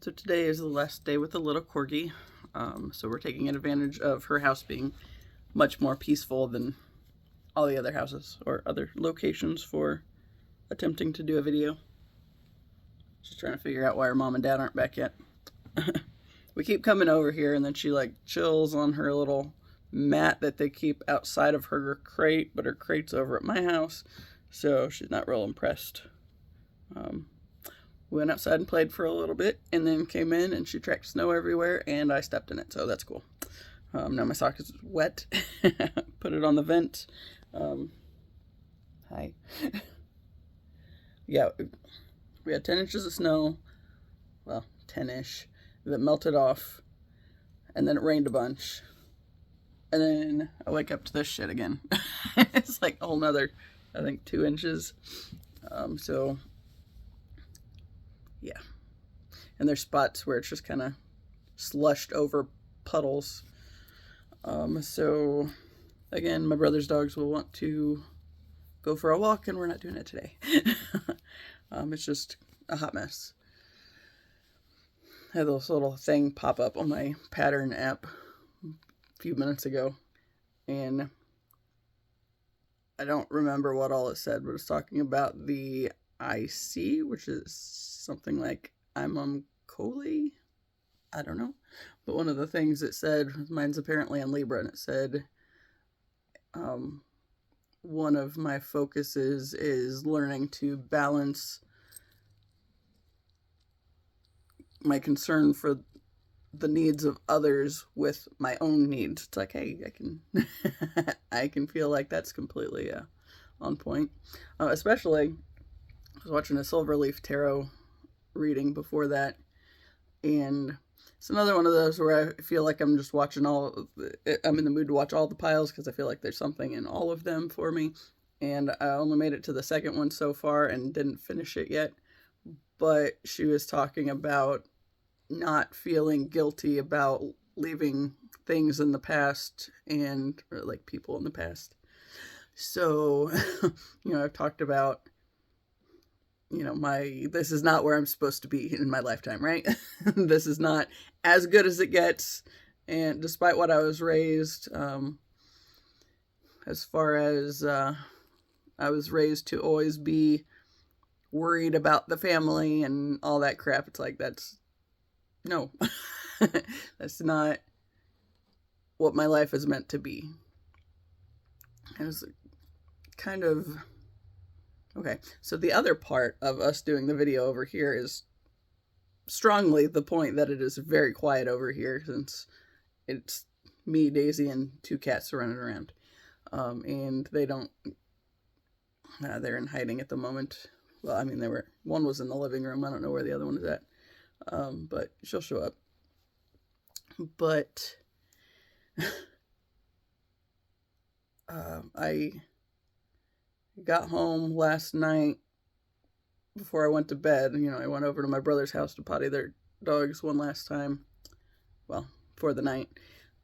So today is the last day with the little corgi. So we're taking advantage of her house being much more peaceful than all the other houses or other locations for attempting to do a video. She's trying to figure out why her mom and dad aren't back yet. We keep coming over here and then she like chills on her little mat that they keep outside of her crate, but her crate's over at my house, so she's not real impressed. Went outside and played for a little bit and then came in and she tracked snow everywhere and I stepped in it, so that's cool. Now my sock is wet. Put it on the vent. Hi. Yeah, we had 10 inches of snow. Well, 10-ish. That melted off. And then it rained a bunch. And then I wake up to this shit again. It's like a whole nother, I think, 2 inches. So, yeah. And there's spots where it's just kind of slushed over puddles. So, again, my brother's dogs will want to go for a walk, and we're not doing it today. It's just a hot mess. I had this little thing pop up on my pattern app a few minutes ago, and I don't remember what all it said, but it was talking about the IC, which is something like Imum Coeli. I don't know. But one of the things it said, mine's apparently in Libra, and it said, one of my focuses is learning to balance my concern for the needs of others with my own needs. It's like, hey, I can I can feel like that's completely on point. Especially, I was watching a Silverleaf Tarot reading before that, and it's another one of those where I feel like I'm just watching I'm in the mood to watch all the piles because I feel like there's something in all of them for me. And I only made it to the second one so far and didn't finish it yet. But she was talking about not feeling guilty about leaving things in the past and or like people in the past. So, I've talked about, this is not where I'm supposed to be in my lifetime, right? This is not as good as it gets. And despite what I was raised, as far as I was raised to always be worried about the family and all that crap, it's like, no, that's not what my life is meant to be. It was kind of, okay, so the other part of us doing the video over here is strongly the point that it is very quiet over here since it's me, Daisy, and 2 cats running around. And they don't, they're in hiding at the moment. Well, I mean, one was in the living room. I don't know where the other one is at. But she'll show up. But I got home last night before I went to bed. I went over to my brother's house to potty their dogs one last time. Well, for the night.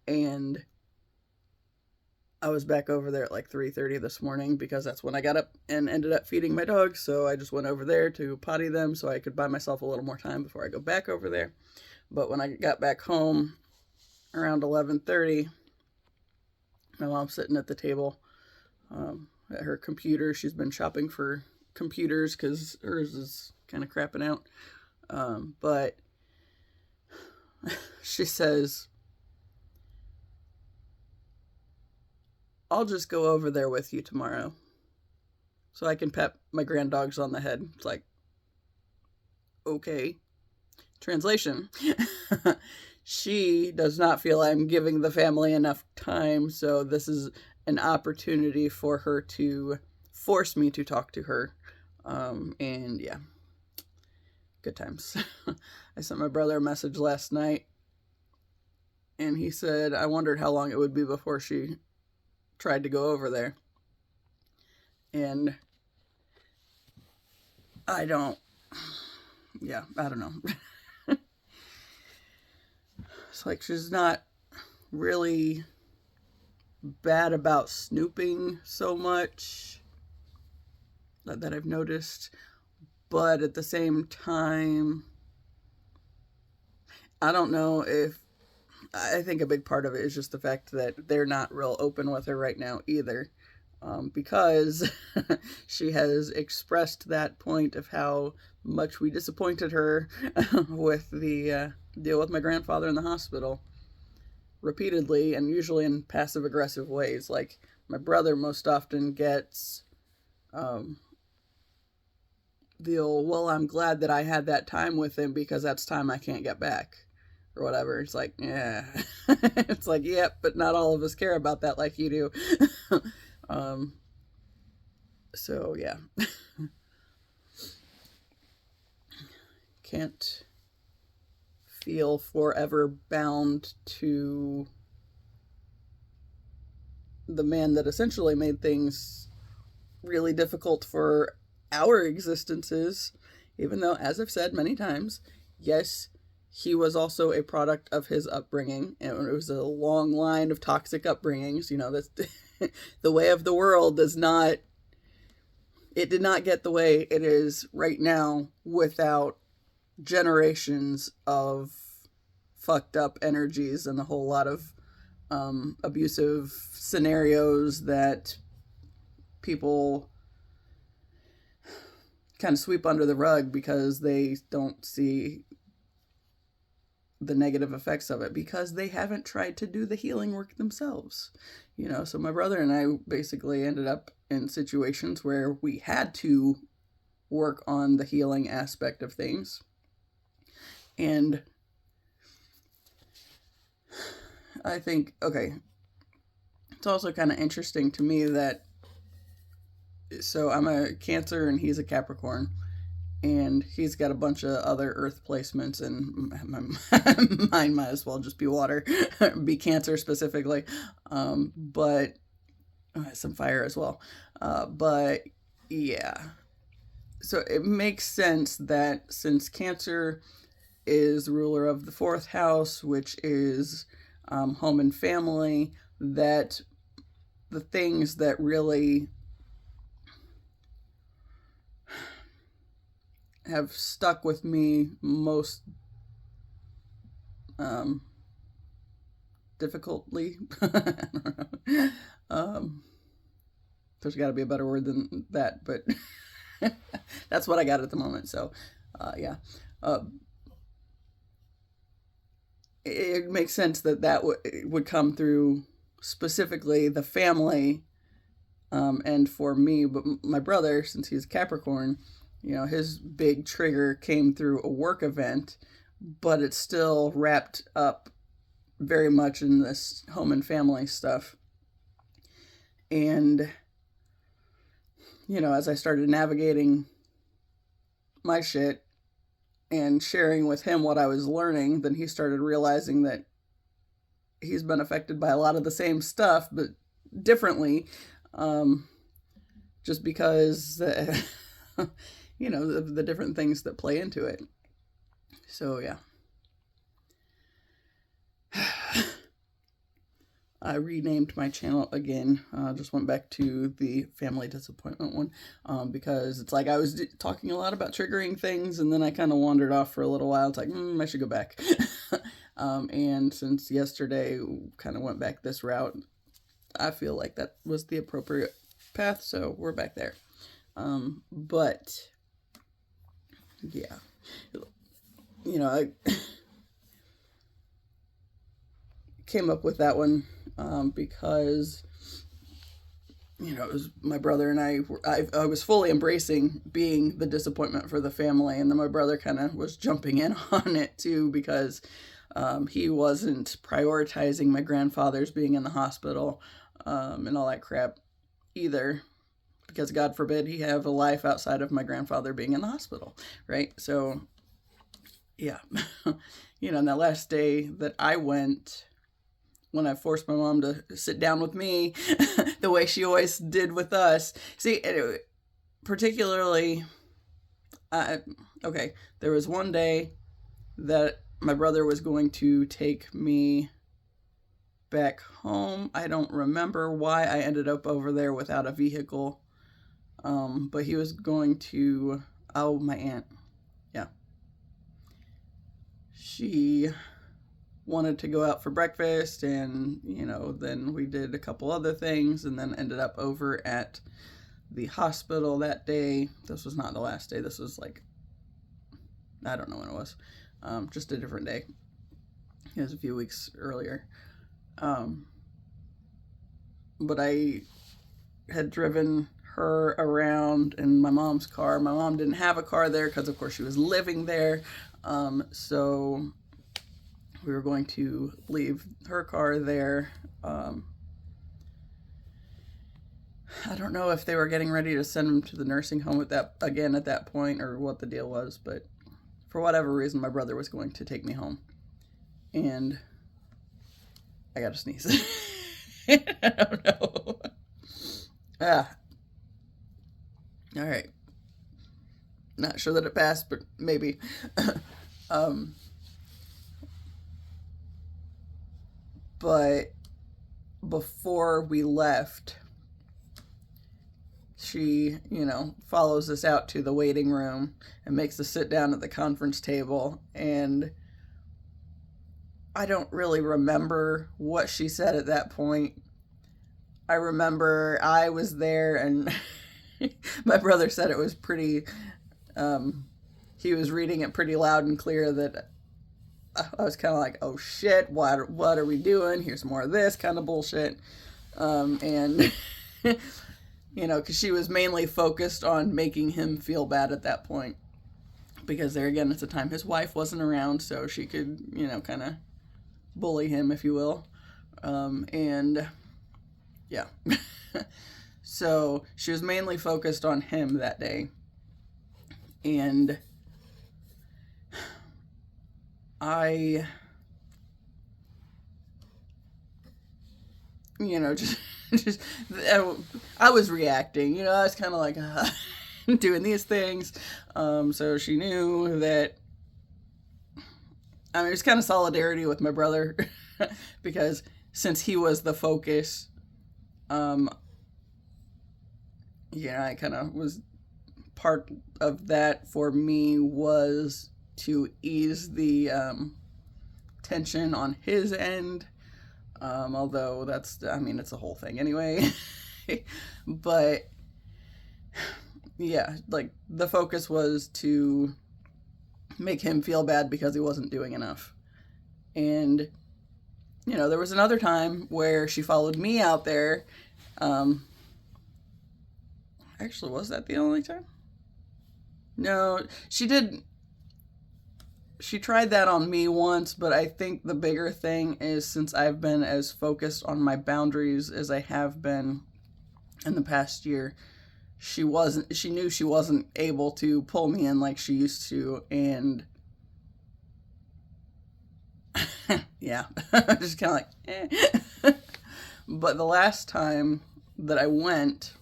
And I was back over there at like 3:30 this morning because that's when I got up and ended up feeding my dogs. So I just went over there to potty them so I could buy myself a little more time before I go back over there. But when I got back home around 11:30, my mom's sitting at the table at her computer. She's been shopping for computers because hers is kind of crapping out. But she says, I'll just go over there with you tomorrow so I can pet my grand dogs on the head. It's like, okay. Translation. She does not feel I'm giving the family enough time, so this is an opportunity for her to force me to talk to her. And yeah, good times. I sent my brother a message last night, and he said, I wondered how long it would be before she tried to go over there. And I don't know. It's like she's not really bad about snooping so much that I've noticed, but at the same time, I don't know if, I think a big part of it is just the fact that they're not real open with her right now either. Because she has expressed that point of how much we disappointed her with the deal with my grandfather in the hospital repeatedly, and usually in passive aggressive ways. Like, my brother most often gets the old, well, I'm glad that I had that time with him because that's time I can't get back, or whatever. It's like, yeah. It's like, yep, but not all of us care about that like you do. So, yeah. Can't feel forever bound to the man that essentially made things really difficult for our existences, even though, as I've said many times, yes, he was also a product of his upbringing, and it was a long line of toxic upbringings. You know, that's the way of the world does not, it did not get the way it is right now without generations of fucked up energies and a whole lot of abusive scenarios that people kind of sweep under the rug because they don't see the negative effects of it, because they haven't tried to do the healing work themselves. You know, so my brother and I basically ended up in situations where we had to work on the healing aspect of things. And I think, okay, it's also kind of interesting to me that, so I'm a Cancer and he's a Capricorn, and he's got a bunch of other earth placements, and mine might as well just be water, be Cancer specifically, but some fire as well. But yeah, so it makes sense that since Cancer is ruler of the fourth house, which is home and family, that the things that really have stuck with me most difficultly, I don't know. There's got to be a better word than that, but that's what I got at the moment. So, yeah. It makes sense that that would come through specifically the family, and for me. But my brother, since he's Capricorn, you know, his big trigger came through a work event, but it's still wrapped up very much in this home and family stuff. And, you know, as I started navigating my shit and sharing with him what I was learning, then he started realizing that he's been affected by a lot of the same stuff, but differently, just because, you know, the different things that play into it. So, yeah. I renamed my channel again. Just went back to the family disappointment one, because it's like I was talking a lot about triggering things, and then I kind of wandered off for a little while. It's like, I should go back. And since yesterday kind of went back this route, I feel like that was the appropriate path, so we're back there. But yeah, you know, I came up with that one because, you know, it was my brother and I was fully embracing being the disappointment for the family, and then my brother kind of was jumping in on it too, because he wasn't prioritizing my grandfather's being in the hospital and all that crap either, because God forbid he have a life outside of my grandfather being in the hospital, right? So, yeah. You know, on that last day that I went, when I forced my mom to sit down with me the way she always did with us. See, anyway, particularly, okay, there was one day that my brother was going to take me back home. I don't remember why I ended up over there without a vehicle, but he was going to, oh, my aunt, yeah. She wanted to go out for breakfast, and, you know, then we did a couple other things, and then ended up over at the hospital that day. This was not the last day. This was like, I don't know when it was. Just a different day. It was a few weeks earlier. But I had driven her around in my mom's car. My mom didn't have a car there because, of course, she was living there. So we were going to leave her car there. I don't know if they were getting ready to send him to the nursing home at that point, or what the deal was, but for whatever reason, my brother was going to take me home. And I got to sneeze. I don't know. All right. Not sure that it passed, but maybe. But before we left, she, you know, follows us out to the waiting room and makes us sit down at the conference table. And I don't really remember what she said at that point. I remember I was there, and my brother said it was pretty, he was reading it pretty loud and clear, that I was kind of like, oh shit, what are we doing? Here's more of this kind of bullshit. And, you know, because she was mainly focused on making him feel bad at that point. Because there again, at the time, his wife wasn't around, so she could, you know, kind of bully him, if you will. And yeah. So she was mainly focused on him that day. And I, you know, I was reacting, you know, I was kind of like doing these things. So she knew that, I mean, it was kind of solidarity with my brother because since he was the focus, yeah, I kind of was, part of that for me was to ease the tension on his end. Although that's, I mean, it's a whole thing anyway. But yeah, like the focus was to make him feel bad because he wasn't doing enough. And, you know, there was another time where she followed me out there. Actually, was that the only time? No, she did. She tried that on me once, but I think the bigger thing is, since I've been as focused on my boundaries as I have been in the past year, she knew she wasn't able to pull me in like she used to, and yeah, just kind of like, eh. But the last time that I went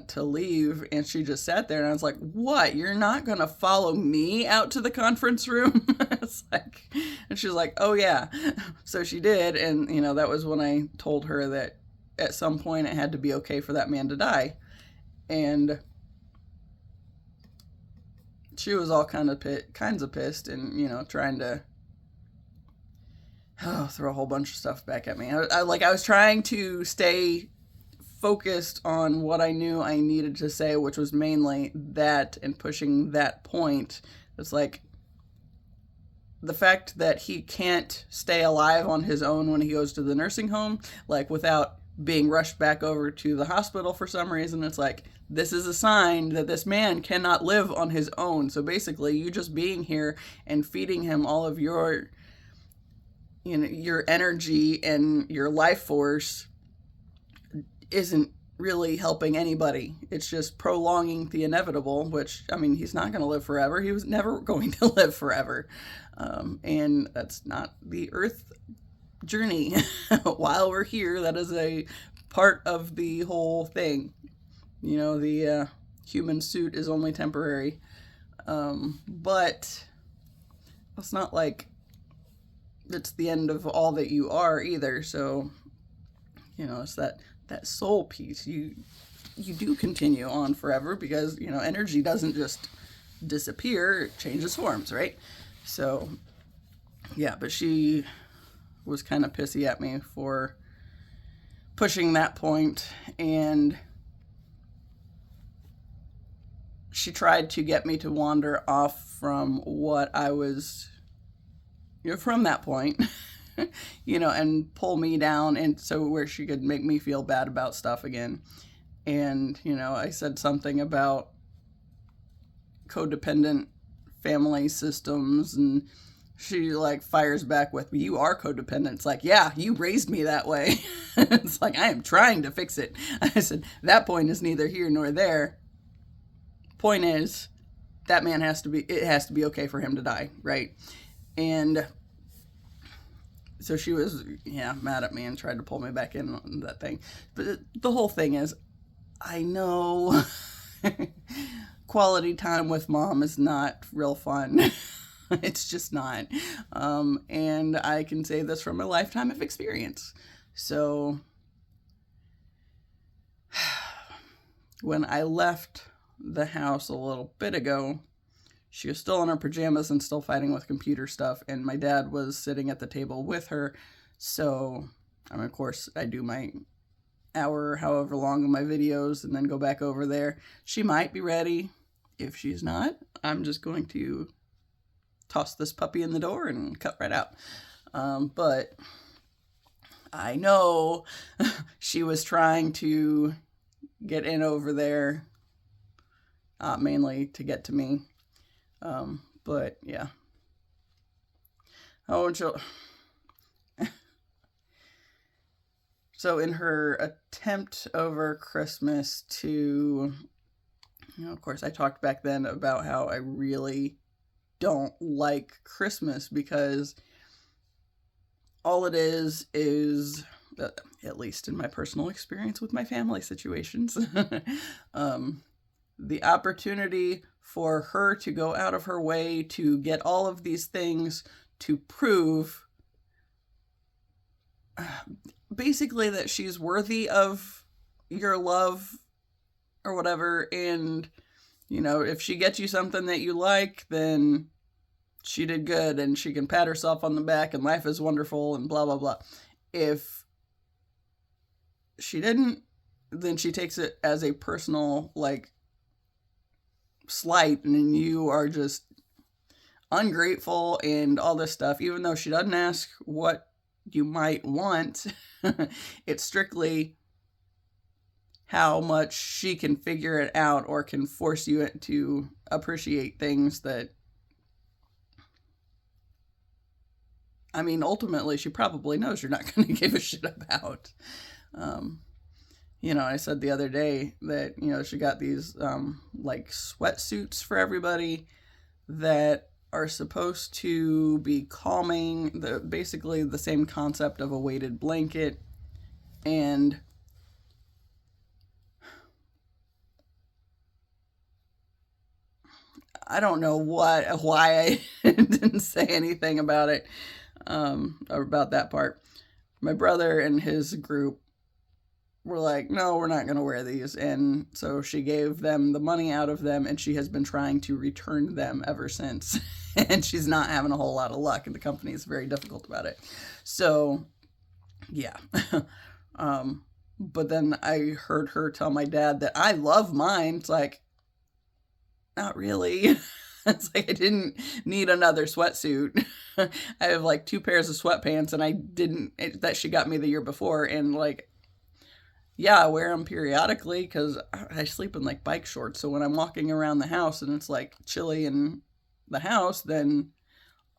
to leave, and she just sat there, and I was like, what? You're not going to follow me out to the conference room? It's like, and she was like, oh yeah. So she did. And, you know, that was when I told her that at some point it had to be okay for that man to die. And she was all kinds of pissed, and, you know, trying to throw a whole bunch of stuff back at me. I was trying to stay focused on what I knew I needed to say, which was mainly that, and pushing that point. It's like the fact that he can't stay alive on his own when he goes to the nursing home, like without being rushed back over to the hospital for some reason. It's like, this is a sign that this man cannot live on his own. So basically, you just being here and feeding him all of your, you know, your energy and your life force isn't really helping anybody. It's just prolonging the inevitable, which, I mean, he's not going to live forever. He was never going to live forever. And that's not the Earth journey. While we're here, that is a part of the whole thing. You know, the human suit is only temporary. But it's not like it's the end of all that you are either. So, you know, it's that soul piece. You do continue on forever because, you know, energy doesn't just disappear, it changes forms, right? So, yeah, but she was kind of pissy at me for pushing that point, and she tried to get me to wander off from what I was, from that point, and pull me down, and so where she could make me feel bad about stuff again. And, I said something about codependent family systems, and she fires back with, you are codependent. It's like, yeah, you raised me that way. It's like, I am trying to fix it. I said, that point is neither here nor there. Point is, that man it has to be okay for him to die, right? And so she was, mad at me and tried to pull me back in on that thing. But the whole thing is, I know quality time with mom is not real fun. It's just not. And I can say this from a lifetime of experience. So when I left the house a little bit ago, she was still in her pajamas and still fighting with computer stuff, and my dad was sitting at the table with her. So, of course, I do my hour, however long, of my videos, and then go back over there. She might be ready. If she's not, I'm just going to toss this puppy in the door and cut right out. But I know she was trying to get in over there, mainly to get to me. But yeah. So in her attempt over Christmas to, of course, I talked back then about how I really don't like Christmas because all it is, at least in my personal experience with my family situations, the opportunity for her to go out of her way to get all of these things to prove basically that she's worthy of your love or whatever. And, if she gets you something that you like, then she did good and she can pat herself on the back and life is wonderful and blah, blah, blah. If she didn't, then she takes it as a personal, slight, and you are just ungrateful and all this stuff, even though she doesn't ask what you might want. It's strictly how much she can figure it out or can force you to appreciate things that, ultimately she probably knows you're not going to give a shit about. I said the other day that, she got these, sweatsuits for everybody that are supposed to be calming, basically the same concept of a weighted blanket. And I don't know why I didn't say anything about it, about that part. My brother and his group were like, no, we're not going to wear these. And so she gave them the money out of them, and she has been trying to return them ever since. And she's not having a whole lot of luck, and the company is very difficult about it. So, yeah. But then I heard her tell my dad that I love mine. It's like, not really. It's like I didn't need another sweatsuit. I have 2 pairs of sweatpants, and that she got me the year before, and yeah, I wear them periodically because I sleep in bike shorts. So when I'm walking around the house and it's chilly in the house, then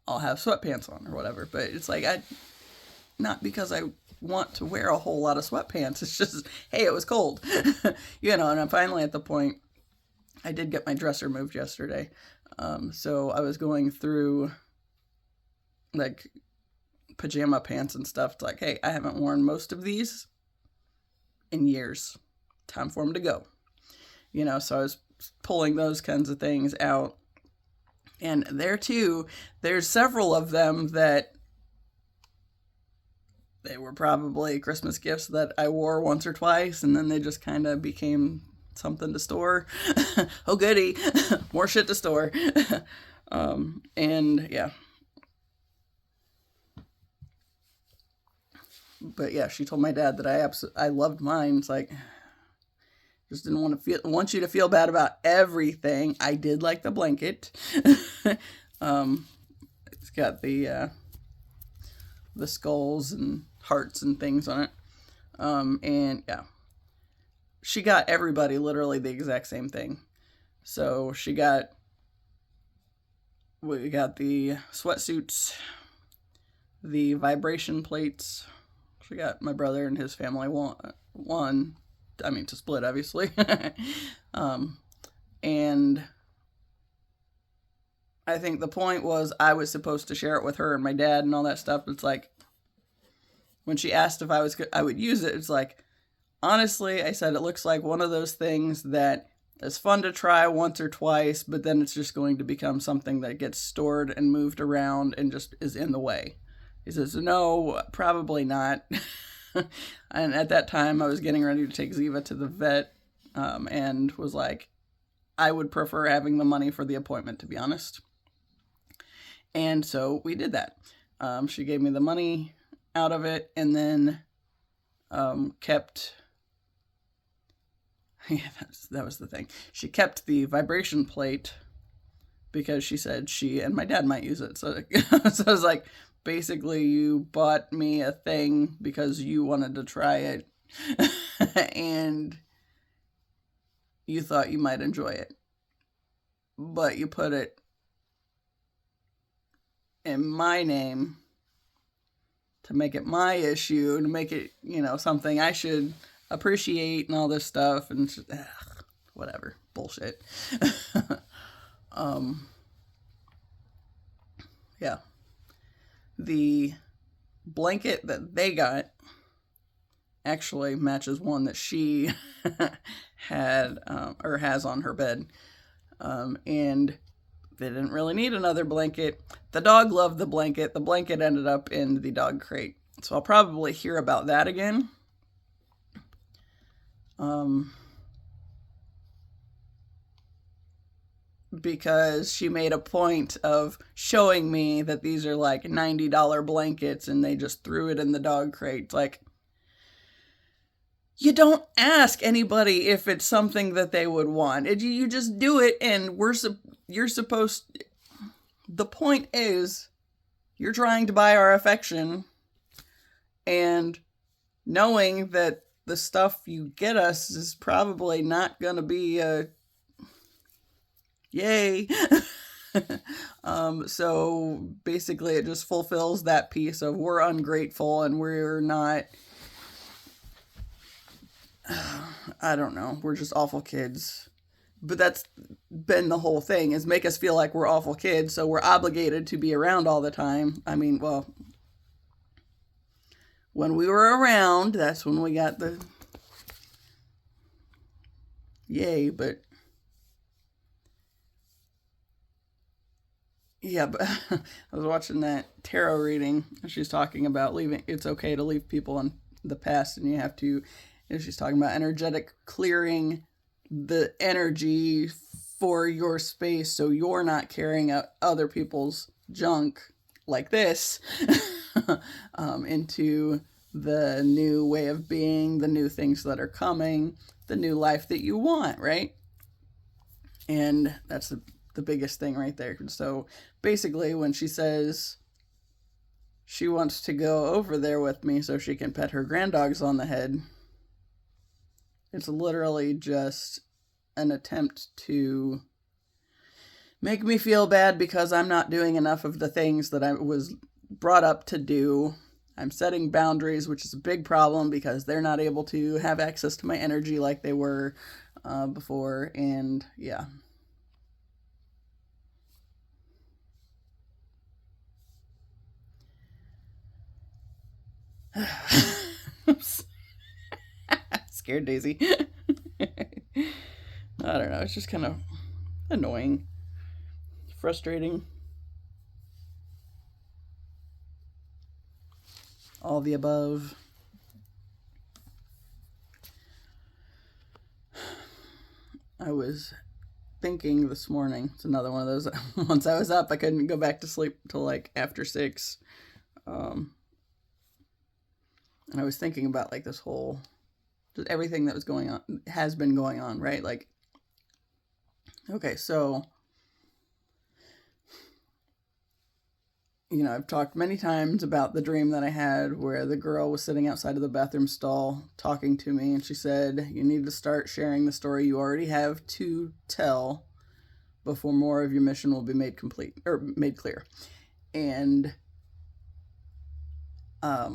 I'll have sweatpants on or whatever. But it's not because I want to wear a whole lot of sweatpants. It's just, hey, it was cold, and I'm finally at the point. I did get my dresser moved yesterday. So I was going through pajama pants and stuff. It's like, hey, I haven't worn most of these in years. Time for them to go. So I was pulling those kinds of things out. And there too, there's several of them that they were probably Christmas gifts that I wore once or twice, and then they just kind of became something to store. Oh goody, more shit to store. And yeah. But yeah, she told my dad that I loved mine. It's like, just didn't want you to feel bad about everything. I did like the blanket. It's got the skulls and hearts and things on it. And yeah, she got everybody literally the exact same thing. So we got the sweatsuits, the vibration plates. She got my brother and his family one. I mean, to split, obviously. And I think the point was I was supposed to share it with her and my dad and all that stuff. It's like, when she asked if I would use it, it's like, honestly, I said it looks like one of those things that is fun to try once or twice, but then it's just going to become something that gets stored and moved around and just is in the way. He says, no, probably not. And at that time, I was getting ready to take Ziva to the vet, and was like, I would prefer having the money for the appointment, to be honest. And so we did that. She gave me the money out of it, and then kept... Yeah, that was the thing. She kept the vibration plate because she said she and my dad might use it. So, so I was like, basically, you bought me a thing because you wanted to try it and you thought you might enjoy it. But you put it in my name to make it my issue, to make it, something I should appreciate and all this stuff, and just, whatever, bullshit. Yeah. The blanket that they got actually matches one that she had or has on her bed, and they didn't really need another blanket. The dog loved the blanket. The blanket ended up in the dog crate, so I'll probably hear about that again. Because she made a point of showing me that these are like $90 blankets and they just threw it in the dog crate. Like, you don't ask anybody if it's something that they would want. You just do it, and you're supposed... The point is, you're trying to buy our affection, and knowing that the stuff you get us is probably not going to be yay. So basically it just fulfills that piece of we're ungrateful and we're not, I don't know, we're just awful kids. But that's been the whole thing, is make us feel like we're awful kids, so we're obligated to be around all the time. I mean, well, when we were around, that's when we got the yay, but yeah, but I was watching that tarot reading, and she's talking about it's okay to leave people in the past, and you have to, she's talking about energetic clearing the energy for your space so you're not carrying out other people's junk like this into the new way of being, the new things that are coming, the new life that you want, right? And that's the biggest thing right there. So basically, when she says she wants to go over there with me so she can pet her granddogs on the head, it's literally just an attempt to make me feel bad because I'm not doing enough of the things that I was brought up to do. I'm setting boundaries, which is a big problem because they're not able to have access to my energy like they were before. And yeah. Scared Daisy. I don't know. It's just kind of annoying, frustrating. All the above. I was thinking this morning. It's another one of those. Once I was up, I couldn't go back to sleep till like after 6. And I was thinking about like this whole, just everything that was going on, has been going on, right? Like, okay, so, I've talked many times about the dream that I had where the girl was sitting outside of the bathroom stall talking to me, and she said, you need to start sharing the story you already have to tell before more of your mission will be made complete, or made clear. And I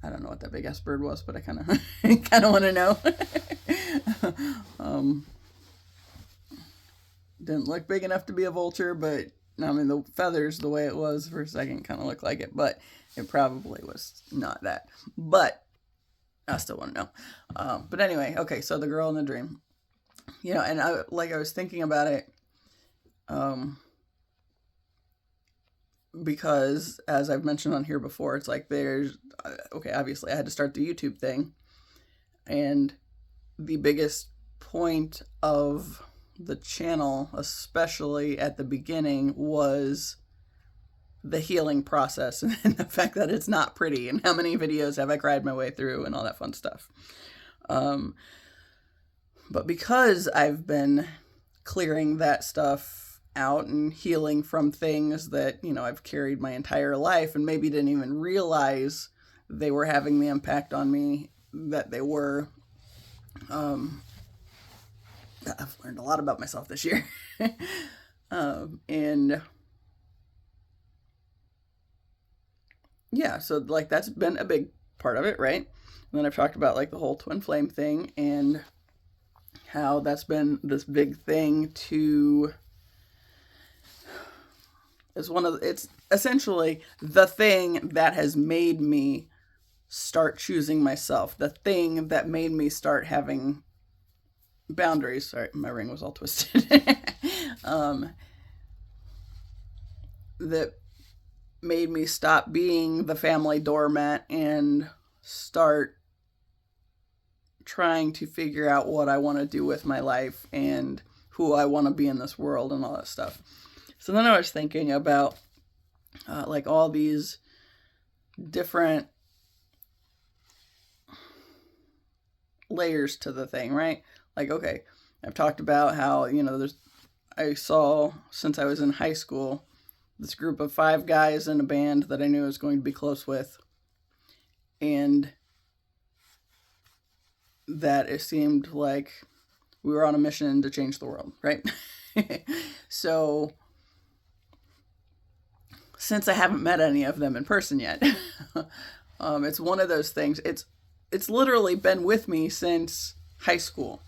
don't know what that big ass bird was, but I kind of want to know. Didn't look big enough to be a vulture, but I mean the feathers, the way it was for a second, kind of looked like it, but it probably was not that. But I still want to know. But anyway, okay, so the girl in the dream, and I was thinking about it, because as I've mentioned on here before, it's like obviously I had to start the YouTube thing, and the biggest point of the channel, especially at the beginning, was the healing process and the fact that it's not pretty, and how many videos have I cried my way through and all that fun stuff. But because I've been clearing that stuff out and healing from things that, I've carried my entire life and maybe didn't even realize they were having the impact on me that they were, I've learned a lot about myself this year. And yeah, so like that's been a big part of it, right? And then I've talked about like the whole twin flame thing and how that's been this big thing it's essentially the thing that has made me start choosing myself, the thing that made me start having boundaries. Sorry, my ring was all twisted. That made me stop being the family doormat and start trying to figure out what I want to do with my life and who I want to be in this world and all that stuff. So then I was thinking about like all these different layers to the thing, right? Like, okay, I've talked about how, I saw since I was in high school this group of 5 guys in a band that I knew I was going to be close with. And that it seemed like we were on a mission to change the world, right? So since I haven't met any of them in person yet, it's one of those things. It's literally been with me since high school.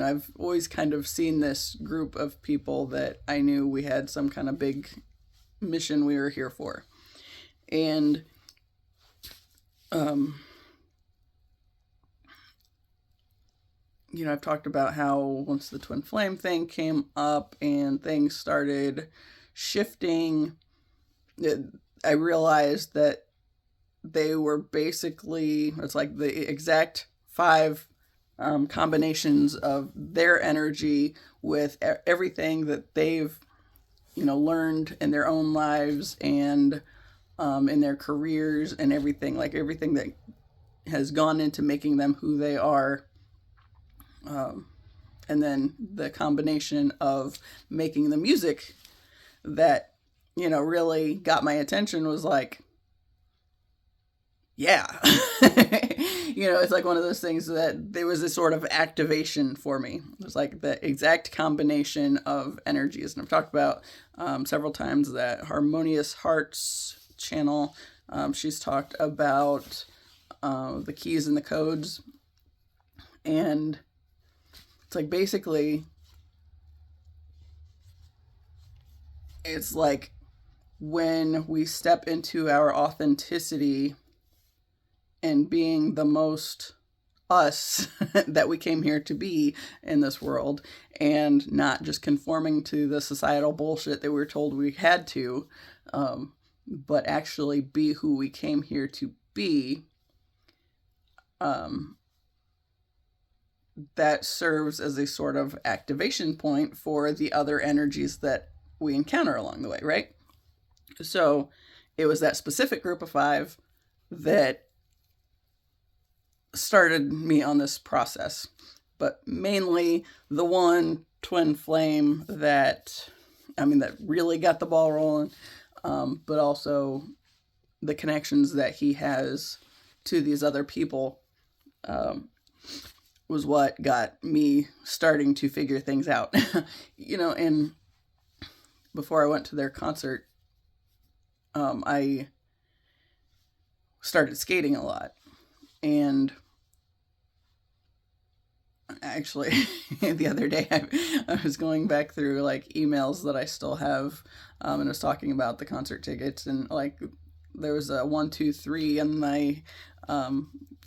I've always kind of seen this group of people that I knew we had some kind of big mission we were here for. And I've talked about how once the twin flame thing came up and things started shifting, I realized that they were basically, it's like the exact 5 combinations of their energy with everything that they've, learned in their own lives and in their careers and everything, like everything that has gone into making them who they are. And then the combination of making the music that, really got my attention was like, yeah. It's like one of those things that there was a sort of activation for me. It was like the exact combination of energies. And I've talked about several times that Harmonious Hearts channel. She's talked about the keys and the codes. And it's like basically, it's like when we step into our authenticity and being the most us that we came here to be in this world, and not just conforming to the societal bullshit that we were told we had to, but actually be who we came here to be, that serves as a sort of activation point for the other energies that we encounter along the way, right? So it was that specific group of 5 that started me on this process, but mainly the one twin flame that really got the ball rolling, but also the connections that he has to these other people was what got me starting to figure things out. And before I went to their concert, I started skating a lot. And actually, the other day, I was going back through like emails that I still have, and I was talking about the concert tickets, and like there was a 1, 2, 3 in my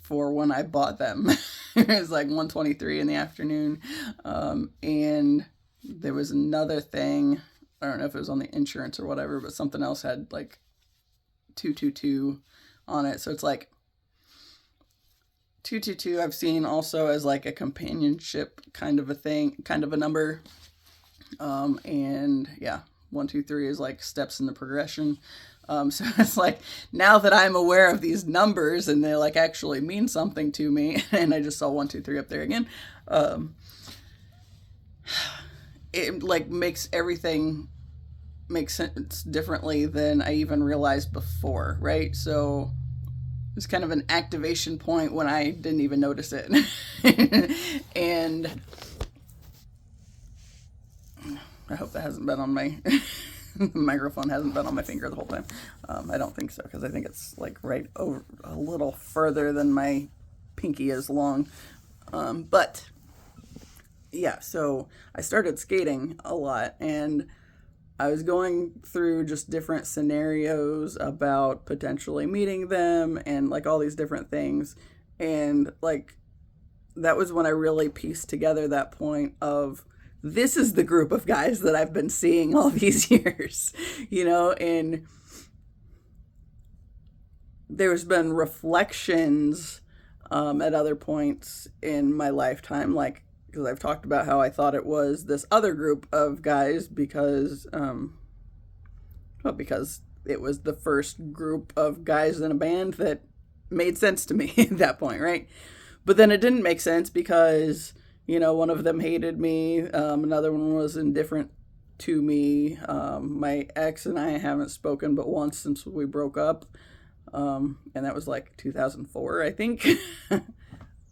for when I bought them. It was like 1:23 in the afternoon, and there was another thing. I don't know if it was on the insurance or whatever, but something else had like 222 on it. So it's like 222 I've seen also as like a companionship kind of a thing, kind of a number. And yeah, 1, 2, 3 is like steps in the progression. So it's like, now that I'm aware of these numbers and they like actually mean something to me, and I just saw 1, 2, 3 up there again, it like makes everything make sense differently than I even realized before, right? So it's kind of an activation point when I didn't even notice it. And I hope that hasn't been on my the microphone hasn't been on my finger the whole time. I don't think so, because I think it's like right over a little further than my pinky is long. But yeah, so I started skating a lot, and I was going through just different scenarios about potentially meeting them and like all these different things. And like, that was when I really pieced together that point of, this is the group of guys that I've been seeing all these years, and there's been reflections at other points in my lifetime, like, because I've talked about how I thought it was this other group of guys because it was the first group of guys in a band that made sense to me at that point, right? But then it didn't make sense because, one of them hated me, another one was indifferent to me. My ex and I haven't spoken but once since we broke up, and that was like 2004, I think.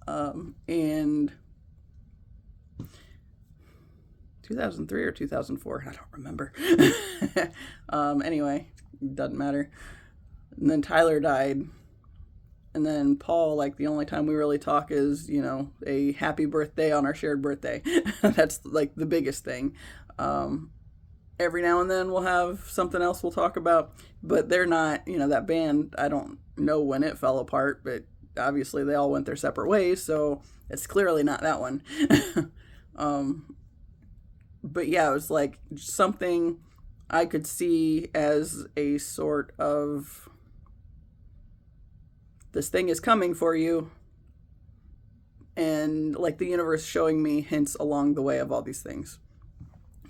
And 2003 or 2004, I don't remember. Anyway, doesn't matter. And then Tyler died. And then Paul, like, the only time we really talk is, a happy birthday on our shared birthday. That's like the biggest thing. Every now and then we'll have something else we'll talk about, but they're not, that band, I don't know when it fell apart, but obviously they all went their separate ways, so it's clearly not that one. But yeah, it was like something I could see as a sort of, this thing is coming for you, and like the universe showing me hints along the way of all these things,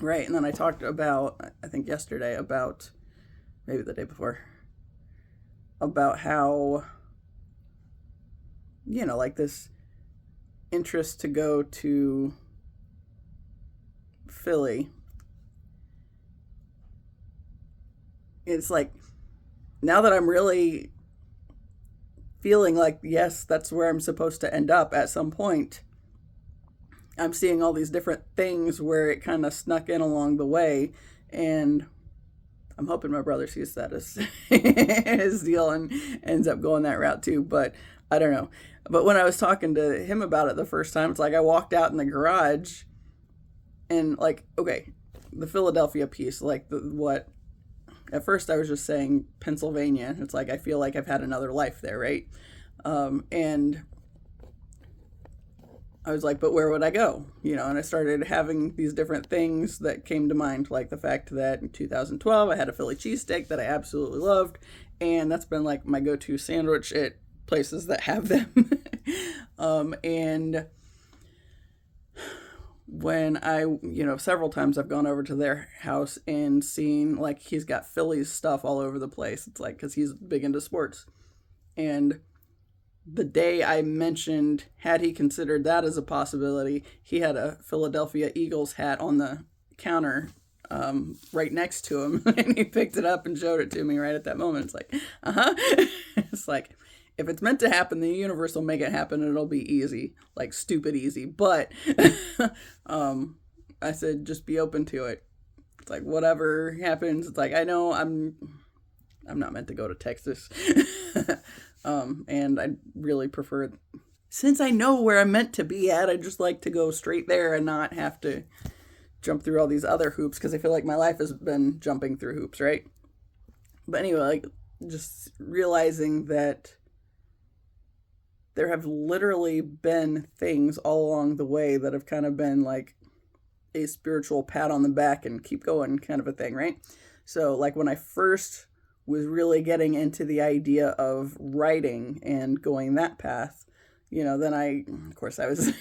right? And then I talked about, I think yesterday, about maybe the day before, about how, like this interest to go to Philly. It's like, now that I'm really feeling like, yes, that's where I'm supposed to end up at some point, I'm seeing all these different things where it kind of snuck in along the way, and I'm hoping my brother sees that as his deal and ends up going that route too, but I don't know. But when I was talking to him about it the first time, it's like I walked out in the garage and like, okay, the Philadelphia piece, like what at first I was just saying Pennsylvania. It's like I feel like I've had another life there, right? And I was like, but where would I go? And I started having these different things that came to mind, like the fact that in 2012 I had a Philly cheesesteak that I absolutely loved, and that's been like my go-to sandwich at places that have them. And when I, several times I've gone over to their house and seen, like, he's got Phillies stuff all over the place. It's like, because he's big into sports. And the day I mentioned, had he considered that as a possibility, he had a Philadelphia Eagles hat on the counter right next to him. And he picked it up and showed it to me right at that moment. It's like, It's like, if it's meant to happen, the universe will make it happen and it'll be easy, like stupid easy. But I said, just be open to it. It's like, whatever happens, it's like, I know I'm not meant to go to Texas. And I really prefer, since I know where I'm meant to be at, I just like to go straight there and not have to jump through all these other hoops, because I feel like my life has been jumping through hoops, right? But anyway, like, just realizing that there have literally been things all along the way that have kind of been like a spiritual pat on the back and keep going kind of a thing, right? So like when I first was really getting into the idea of writing and going that path, then of course I was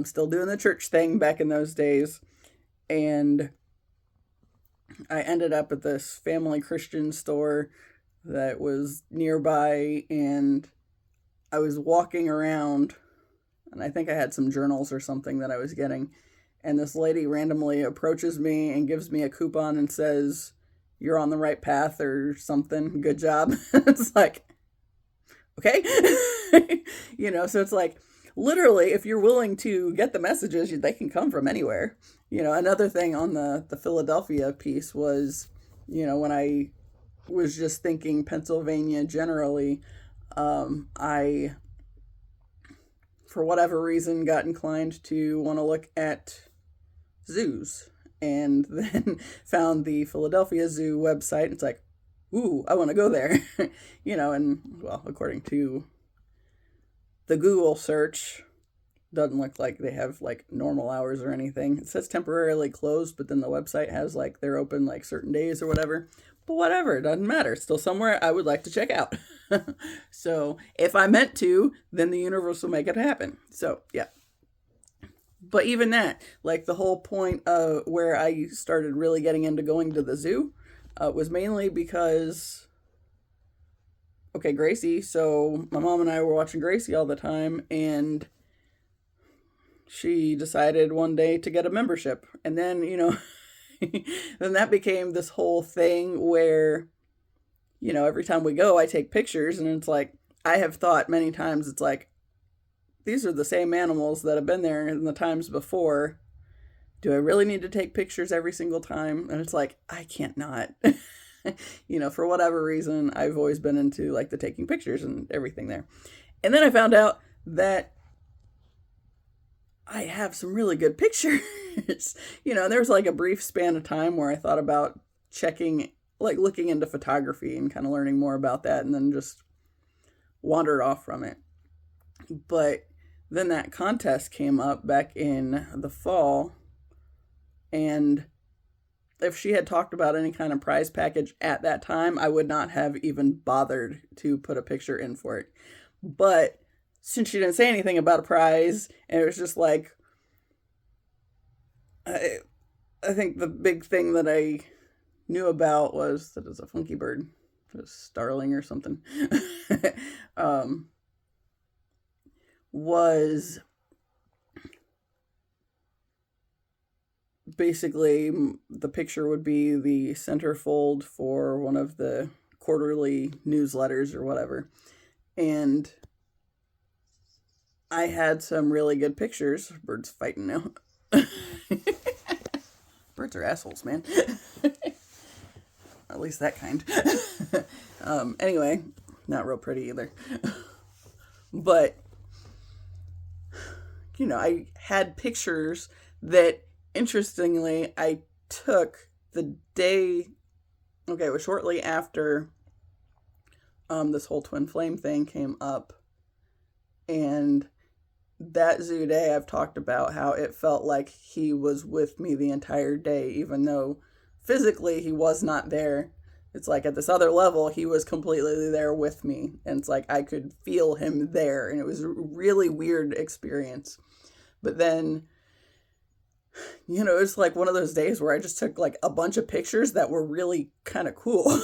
still doing the church thing back in those days. And I ended up at this family Christian store that was nearby, and I was walking around, and I think I had some journals or something that I was getting, and this lady randomly approaches me and gives me a coupon and says, "You're on the right path," or something. Good job. It's like, okay. So it's like, literally, if you're willing to get the messages, they can come from anywhere. Another thing on the Philadelphia piece was, when I was just thinking Pennsylvania generally, I, for whatever reason, got inclined to want to look at zoos, and then found the Philadelphia Zoo website. It's like, ooh, I want to go there. And well, according to the Google search, doesn't look like they have like normal hours or anything. It says temporarily closed, but then the website has like they're open like certain days or whatever. But whatever, it doesn't matter. It's still somewhere I would like to check out. So if I meant to, then the universe will make it happen. So yeah. But even that, like the whole point of where I started really getting into going to the zoo was mainly because, okay, Gracie. So my mom and I were watching Gracie all the time, and she decided one day to get a membership. And then, then that became this whole thing where, every time we go, I take pictures, and it's like, I have thought many times, it's like, these are the same animals that have been there in the times before. Do I really need to take pictures every single time? And it's like, I can't not. For whatever reason, I've always been into like the taking pictures and everything there. And then I found out that I have some really good pictures. There was like a brief span of time where I thought about checking, like looking into photography and kind of learning more about that, and then just wandered off from it. But then that contest came up back in the fall, and if she had talked about any kind of prize package at that time, I would not have even bothered to put a picture in for it. But since she didn't say anything about a prize, and it was just like, I think the big thing that I knew about was that it's a funky bird, a starling or something, was basically the picture would be the centerfold for one of the quarterly newsletters or whatever. And I had some really good pictures. Birds fighting now. Birds are assholes, man. At least that kind. Anyway, not real pretty either. But, I had pictures that, interestingly, I took the day, okay, it was shortly after this whole twin flame thing came up. And that zoo day, I've talked about how it felt like he was with me the entire day, even though physically he was not there. It's like at this other level, he was completely there with me. And it's like I could feel him there. And it was a really weird experience. But then, you know, it's like one of those days where I just took like a bunch of pictures that were really kind of cool.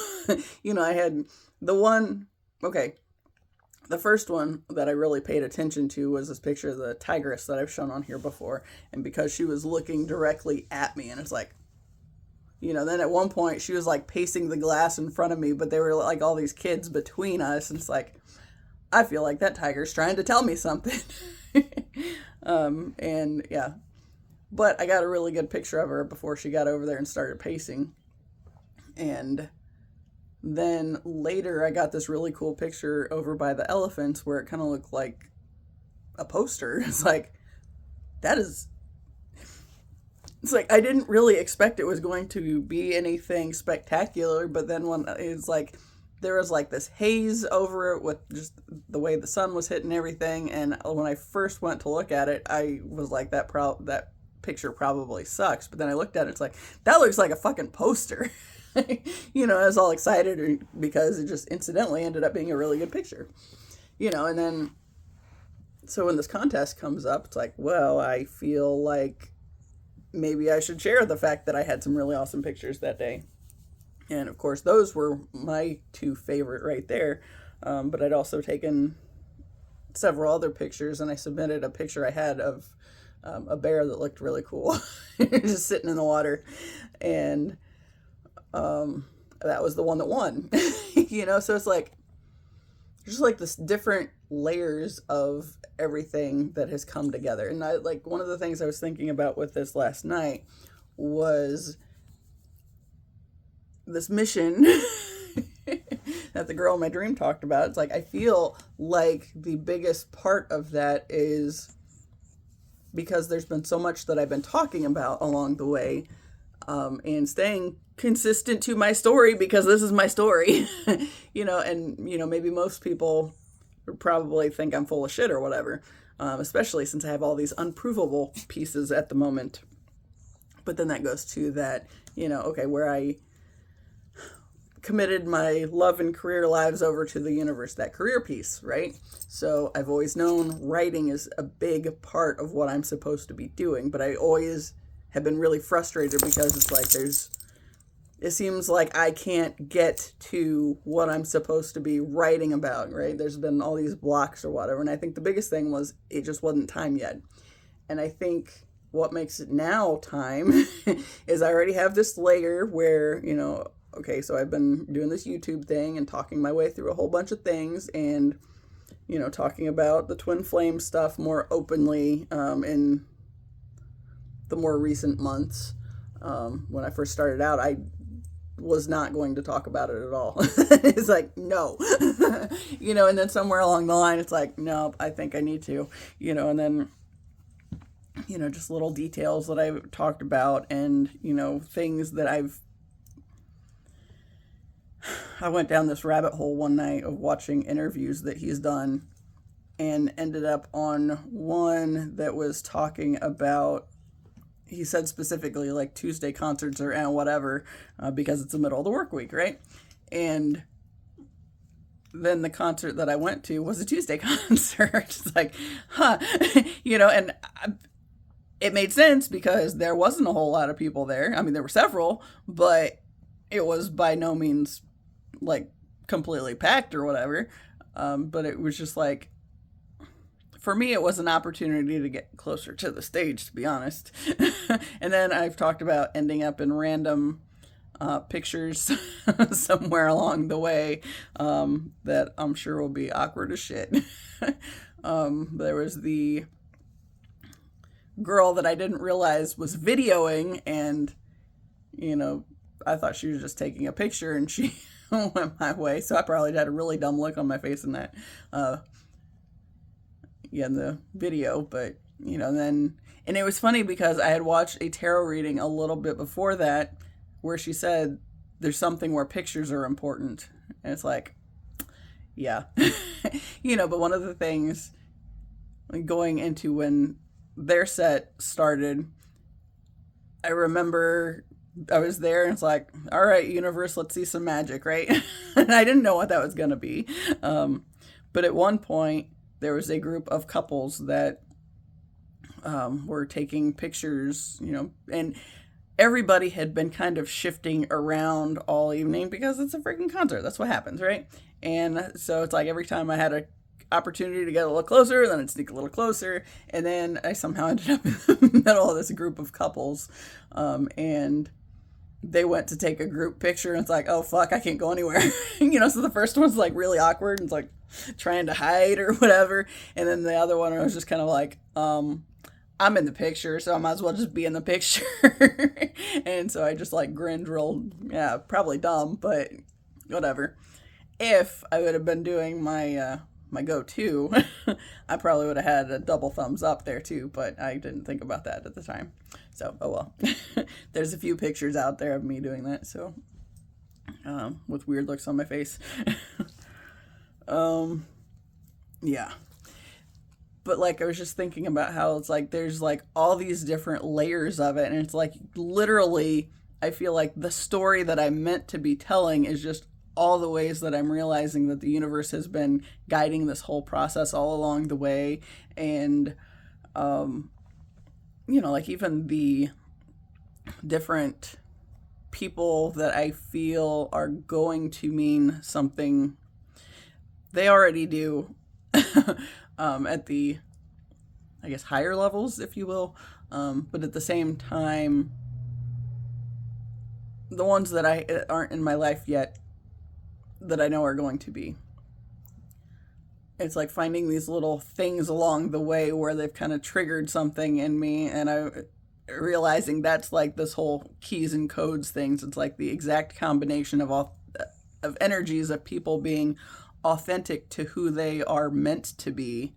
You know, I had the one, okay, the first one that I really paid attention to was this picture of the tigress that I've shown on here before. And because she was looking directly at me, and it's like, you know, then at one point she was like pacing the glass in front of me, but there were like all these kids between us. And it's like, I feel like that tiger's trying to tell me something. And yeah, but I got a really good picture of her before she got over there and started pacing. And then later I got this really cool picture over by the elephants where it kind of looked like a poster. It's like, it's like, I didn't really expect it was going to be anything spectacular, but then when it's like, there was like this haze over it with just the way the sun was hitting everything. And when I first went to look at it, I was like, that picture probably sucks. But then I looked at it, it's like, that looks like a fucking poster. You know, I was all excited because it just incidentally ended up being a really good picture. You know, and then, so when this contest comes up, it's like, well, I feel like maybe I should share the fact that I had some really awesome pictures that day. And of course, those were my two favorite right there. But I'd also taken several other pictures, and I submitted a picture I had of a bear that looked really cool, just sitting in the water. And that was the one that won. You know, so it's like, just like this different layers of everything that has come together. And I like, one of the things I was thinking about with this last night was this mission that the girl in my dream talked about. It's like, I feel like the biggest part of that is because there's been so much that I've been talking about along the way, and staying consistent to my story, because this is my story. You know, and, you know, maybe most people probably think I'm full of shit or whatever, especially since I have all these unprovable pieces at the moment. But then that goes to that, you know, okay, where I committed my love and career lives over to the universe, that career piece, right? So I've always known writing is a big part of what I'm supposed to be doing, but I always have been really frustrated because it's like it seems like I can't get to what I'm supposed to be writing about, right? There's been all these blocks or whatever, and I think the biggest thing was it just wasn't time yet. And I think what makes it now time is I already have this layer where, you know, okay, so I've been doing this YouTube thing and talking my way through a whole bunch of things, and, you know, talking about the twin flame stuff more openly in the more recent months. When I first started out, I was not going to talk about it at all. It's like, no. You know, and then somewhere along the line, it's like, no, I think I need to, you know, and then, you know, just little details that I've talked about, and, you know, things that I went down this rabbit hole one night of watching interviews that he's done, and ended up on one that was talking about, he said specifically like Tuesday concerts or whatever, because it's the middle of the work week, right? And then the concert that I went to was a Tuesday concert. It's like, huh, you know, and it made sense because there wasn't a whole lot of people there. I mean, there were several, but it was by no means like completely packed or whatever. But it was just like, for me, it was an opportunity to get closer to the stage, to be honest. And then I've talked about ending up in random pictures somewhere along the way that I'm sure will be awkward as shit. There was the girl that I didn't realize was videoing, and, you know, I thought she was just taking a picture, and she went my way. So I probably had a really dumb look on my face in that, in the video. But, you know, and it was funny because I had watched a tarot reading a little bit before that where she said there's something where pictures are important. And it's like, yeah, you know, but one of the things going into when their set started, I remember I was there and it's like, all right, universe, let's see some magic, right? And I didn't know what that was going to be. But at one point, there was a group of couples that were taking pictures, and everybody had been kind of shifting around all evening because it's a freaking concert. That's what happens, right? And so it's like every time I had a opportunity to get a little closer, then I'd sneak a little closer, and then I somehow ended up in the middle of this group of couples, and they went to take a group picture, and it's like, oh fuck, I can't go anywhere. So the first one's like really awkward and it's like trying to hide or whatever, and then the other one I was just kind of like, I'm in the picture, so I might as well just be in the picture. And so I just like grinned real, yeah, probably dumb, but whatever. If I would have been doing my go-to, I probably would have had a double thumbs up there too, but I didn't think about that at the time. So, oh well. There's a few pictures out there of me doing that, so with weird looks on my face. Yeah. But like I was just thinking about how it's like there's like all these different layers of it, and it's like literally I feel like the story that I meant to be telling is just all the ways that I'm realizing that the universe has been guiding this whole process all along the way. And like even the different people that I feel are going to mean something, they already do. At the, I guess, higher levels, if you will. But at the same time, the ones that aren't in my life yet, that I know are going to be. It's like finding these little things along the way where they've kind of triggered something in me, and I realizing that's like this whole keys and codes things. It's like the exact combination of energies of people being authentic to who they are meant to be,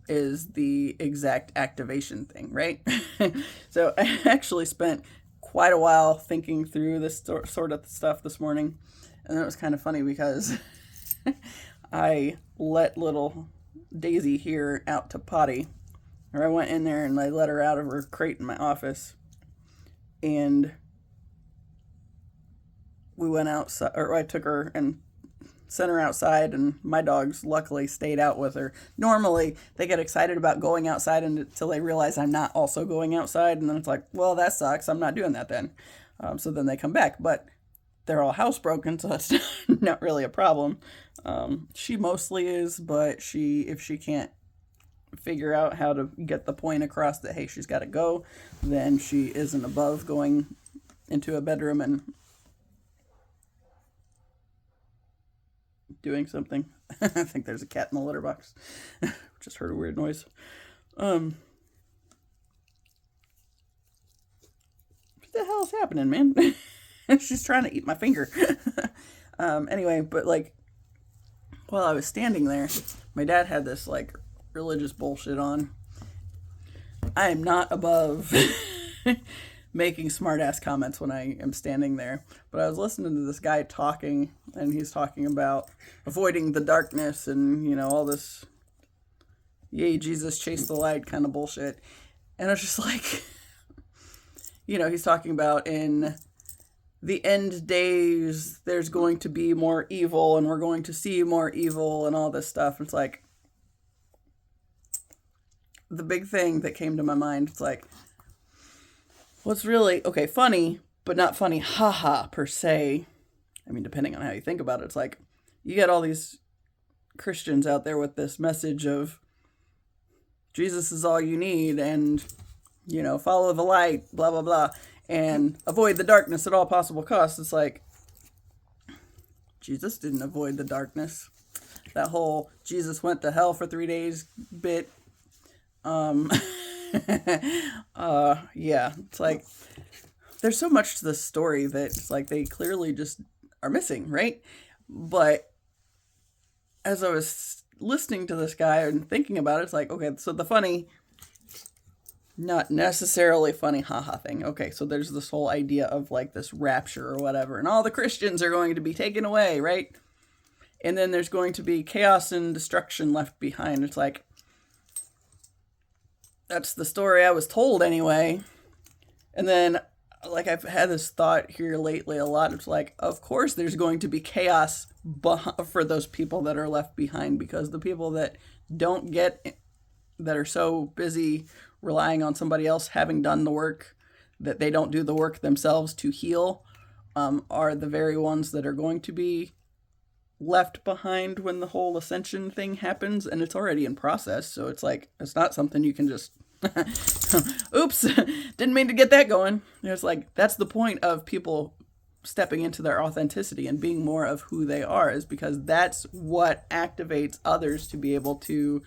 is the exact activation thing, right? So I actually spent quite a while thinking through this sort of stuff this morning, and it was kind of funny because I let little Daisy here out to potty, or I went in there and I let her out of her crate in my office, and we went outside, or I took her and sent her outside, and my dogs luckily stayed out with her. Normally, they get excited about going outside until they realize I'm not also going outside, and then it's like, well, that sucks. I'm not doing that then. So then they come back, but they're all housebroken, so that's not really a problem. She mostly is, but if she can't figure out how to get the point across that, hey, she's got to go, then she isn't above going into a bedroom and doing something. I think there's a cat in the litter box. Just heard a weird noise. What the hell is happening, man? She's trying to eat my finger. Anyway, but like, while I was standing there, my dad had this like religious bullshit on. I am not above making smart ass comments when I am standing there, but I was listening to this guy talking, and he's talking about avoiding the darkness and all this yay Jesus chase the light kind of bullshit. And I was just like, he's talking about in the end days there's going to be more evil, and we're going to see more evil and all this stuff. It's like the big thing that came to my mind, it's like, what's really, okay, funny, but not funny, haha, per se. I mean, depending on how you think about it, it's like, you get all these Christians out there with this message of Jesus is all you need, and, follow the light, blah, blah, blah, and avoid the darkness at all possible costs. It's like, Jesus didn't avoid the darkness. That whole Jesus went to hell for 3 days bit, yeah, it's like there's so much to this story that it's like they clearly just are missing, right? But as I was listening to this guy and thinking about it, it's like, okay, so the funny, not necessarily funny haha thing. Okay, so there's this whole idea of like this rapture or whatever, and all the Christians are going to be taken away, right? And then there's going to be chaos and destruction left behind. It's like, that's the story I was told anyway. And then, like, I've had this thought here lately a lot. It's like, of course there's going to be chaos for those people that are left behind, because the people that don't get that are so busy relying on somebody else having done the work that they don't do the work themselves to heal, are the very ones that are going to be left behind when the whole ascension thing happens, and it's already in process. So it's like, it's not something you can just oops, didn't mean to get that going. It's like, that's the point of people stepping into their authenticity and being more of who they are, is because that's what activates others to be able to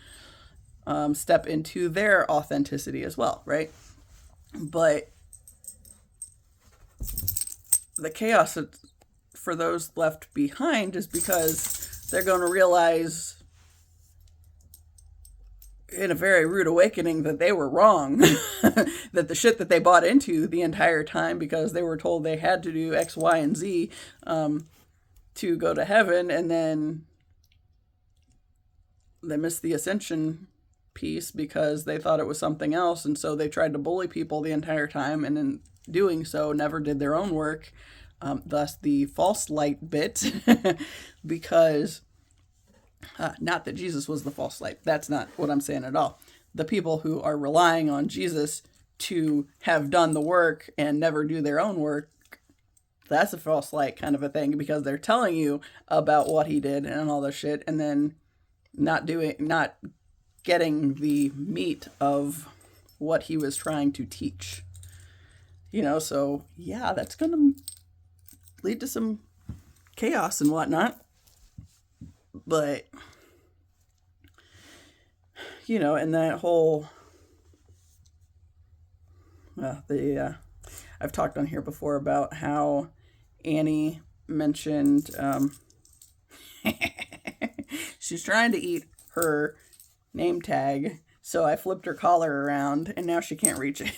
step into their authenticity as well, right? But the chaos for those left behind is because they're going to realize in a very rude awakening that they were wrong, that the shit that they bought into the entire time because they were told they had to do X, Y, and Z to go to heaven, and then they missed the ascension piece because they thought it was something else, and so they tried to bully people the entire time, and in doing so never did their own work, thus the false light bit. Because not that Jesus was the false light, that's not what I'm saying at all. The people who are relying on Jesus to have done the work and never do their own work, that's a false light kind of a thing, because they're telling you about what he did and all this shit, and then not getting the meat of what he was trying to teach. So yeah, that's going to lead to some chaos and whatnot. But, and that whole, I've talked on here before about how Annie mentioned, she's trying to eat her name tag, so I flipped her collar around, and now she can't reach it.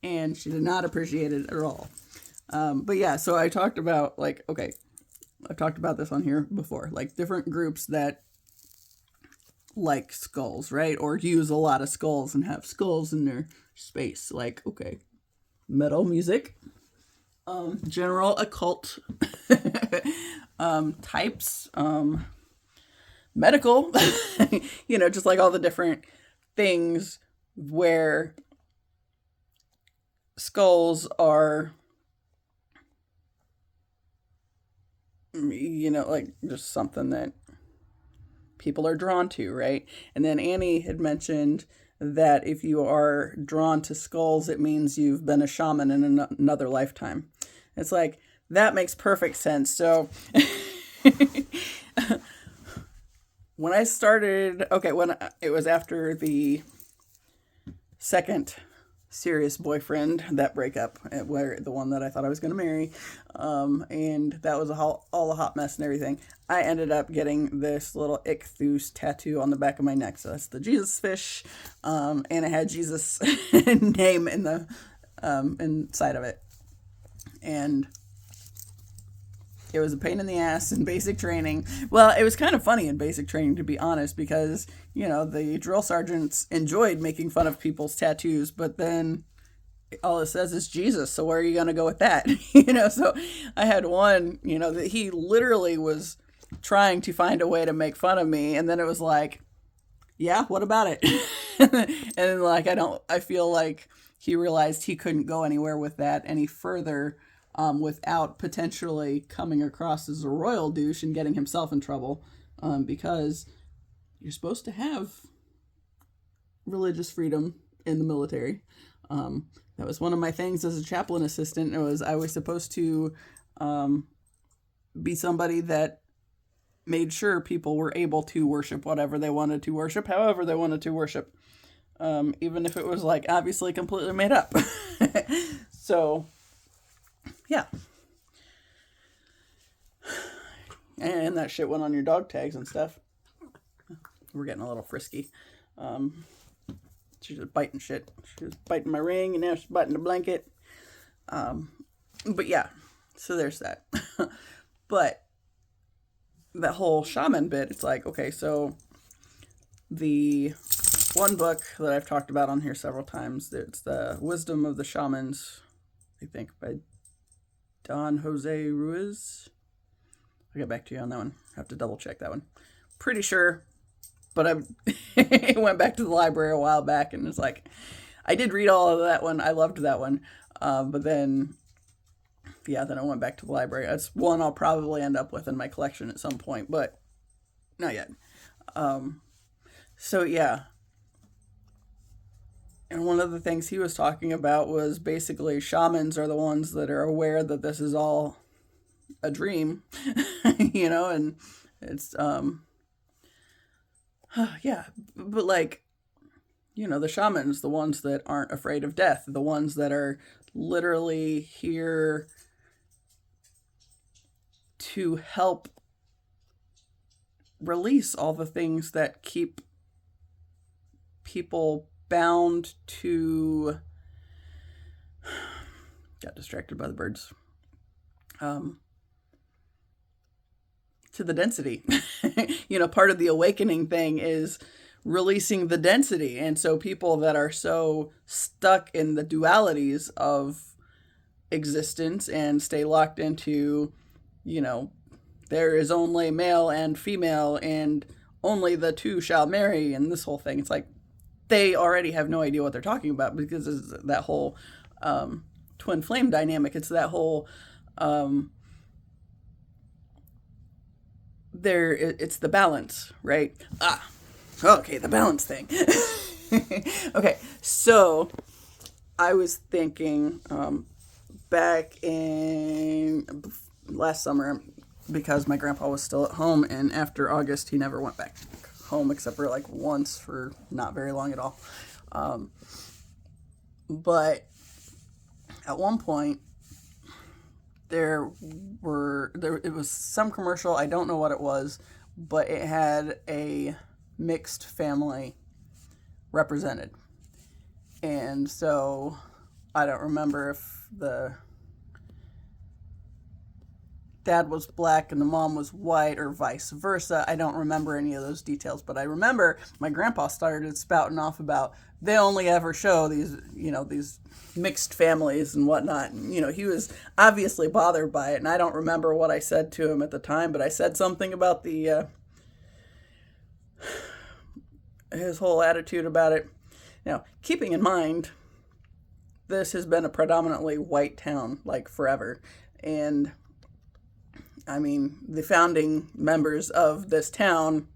And she did not appreciate it at all. But yeah, so I talked about, I've talked about this on here before, different groups that like skulls, right? Or use a lot of skulls and have skulls in their space. Metal music, general occult types, medical, just all the different things where skulls are, just something that people are drawn to, right? And then Annie had mentioned that if you are drawn to skulls, it means you've been a shaman in another lifetime. It's that makes perfect sense. So when I started, when it was after the second serious boyfriend, that breakup, where the one that I thought I was going to marry, and that was all a hot mess and everything, I ended up getting this little ichthus tattoo on the back of my neck. So that's the Jesus fish, and it had Jesus' name in the inside of it. And it was a pain in the ass in basic training. Well, it was kind of funny in basic training, to be honest, because, the drill sergeants enjoyed making fun of people's tattoos, but then all it says is Jesus, so where are you going to go with that? So I had one, that he literally was trying to find a way to make fun of me, and then it was yeah, what about it? And I feel like he realized he couldn't go anywhere with that any further, without potentially coming across as a royal douche and getting himself in trouble, because you're supposed to have religious freedom in the military. That was one of my things as a chaplain assistant. I was supposed to be somebody that made sure people were able to worship whatever they wanted to worship, however they wanted to worship, even if it was obviously completely made up. So yeah. And that shit went on your dog tags and stuff. We're getting a little frisky. She's just biting shit. She was biting my ring, and now she's biting the blanket. But yeah, so there's that. But that whole shaman bit, it's so the one book that I've talked about on here several times, it's the Wisdom of the Shamans, I think, by Don Jose Ruiz. I'll get back to you on that one. I have to double check that one. Pretty sure but I went back to the library a while back, and it's like, I did read all of that one. I loved that one. But then, yeah, then I went back to the library. That's one I'll probably end up with in my collection at some point, but not yet. So yeah. And one of the things he was talking about was basically shamans are the ones that are aware that this is all a dream, and it's, yeah, but like, the shamans, the ones that aren't afraid of death, the ones that are literally here to help release all the things that keep people bound to, got distracted by the birds, to the density. Part of the awakening thing is releasing the density. And so people that are so stuck in the dualities of existence and stay locked into, there is only male and female and only the two shall marry and this whole thing. It's like they already have no idea what they're talking about, because it's that whole twin flame dynamic. It's that whole it's the balance, right? Okay, the balance thing. Okay, so I was thinking back in last summer, because my grandpa was still at home, and after August he never went back home except for like once for not very long at all. But at one point it was some commercial, I don't know what it was, but it had a mixed family represented. And so I don't remember if the dad was black and the mom was white or vice versa. I don't remember any of those details, but I remember my grandpa started spouting off about they only ever show these, these mixed families and whatnot. And, he was obviously bothered by it. And I don't remember what I said to him at the time, but I said something about his whole attitude about it. Now, keeping in mind, this has been a predominantly white town, like forever. And I mean, the founding members of this town,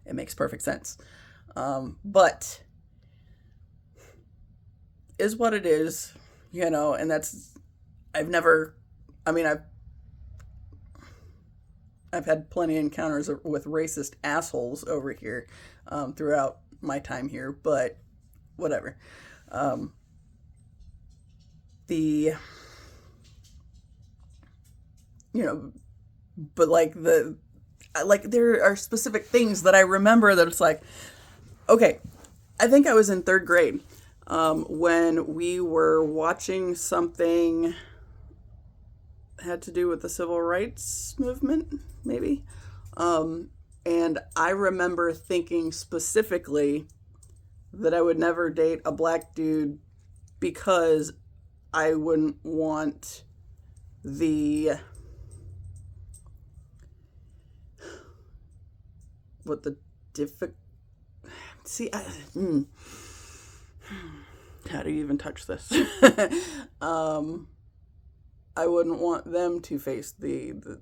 it makes perfect sense. But is what it is, and that's, I've had plenty of encounters with racist assholes over here throughout my time here, but whatever. But there are specific things that I remember that it's like, okay, I think I was in third grade when we were watching something had to do with the civil rights movement, maybe. And I remember thinking specifically that I would never date a black dude because I wouldn't want how do you even touch this? I wouldn't want them to face the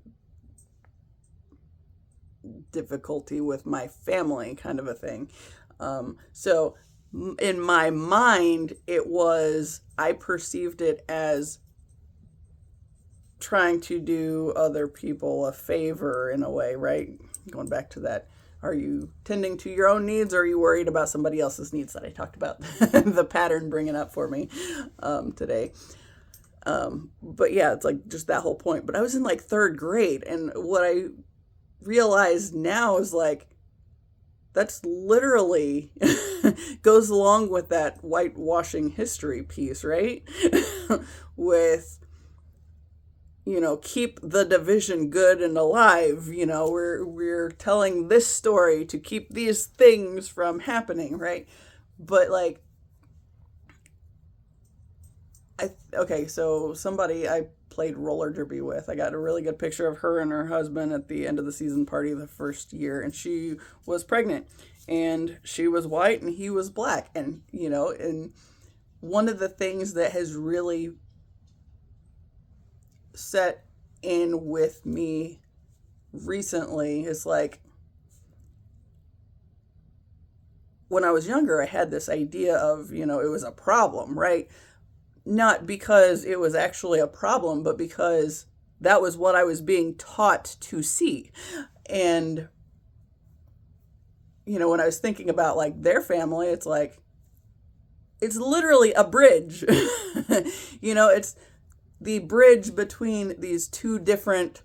difficulty with my family, kind of a thing. So in my mind, I perceived it as trying to do other people a favor in a way, right? Going back to that, are you tending to your own needs, or are you worried about somebody else's needs that I talked about the pattern bringing up for me today? But yeah, it's like just that whole point. But I was in like third grade, and what I realized now is like, that's literally goes along with that whitewashing history piece, right? With, keep the division good and alive. We're telling this story to keep these things from happening, right? But like, so somebody I played roller derby with, I got a really good picture of her and her husband at the end of the season party the first year, and she was pregnant. and she was white and he was black. And, and one of the things that has really set in with me recently is like, when I was younger, I had this idea of, it was a problem, right? Not because it was actually a problem, but because that was what I was being taught to see. And, when I was thinking about like their family, it's like, it's literally a bridge. It's the bridge between these two different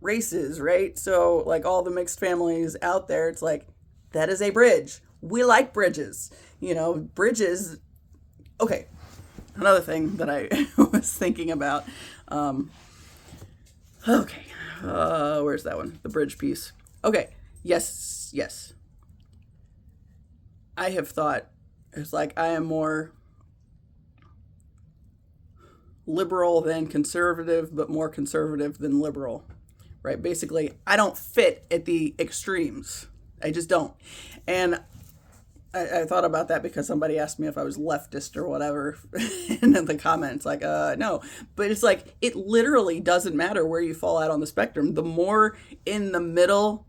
races, right? So like all the mixed families out there, it's like, that is a bridge. We like bridges. Bridges. Okay. Another thing that I was thinking about. Okay. Where's that one? The bridge piece. Okay. Yes. I have thought, it's like I am more liberal than conservative, but more conservative than liberal, right? Basically, I don't fit at the extremes. I just don't. And I thought about that because somebody asked me if I was leftist or whatever in the comments, like, no. But it's like, it literally doesn't matter where you fall out on the spectrum. The more in the middle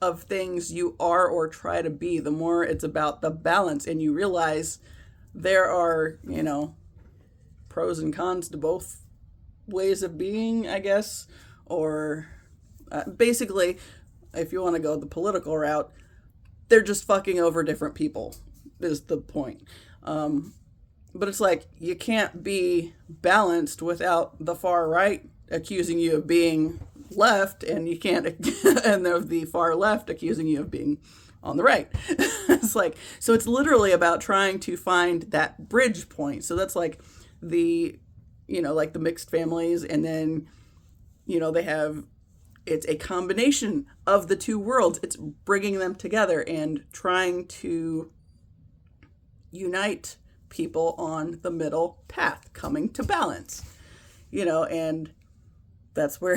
of things you are or try to be, the more it's about the balance. And you realize there are, pros and cons to both ways of being, I guess. Or basically, if you want to go the political route, they're just fucking over different people is the point. But it's like, you can't be balanced without the far right accusing you of being left, and you can't, and the far left accusing you of being on the right. It's like, so it's literally about trying to find that bridge point. So that's like the, like the mixed families, and then, they have, it's a combination of the two worlds. It's bringing them together and trying to unite people on the middle path, coming to balance, and that's where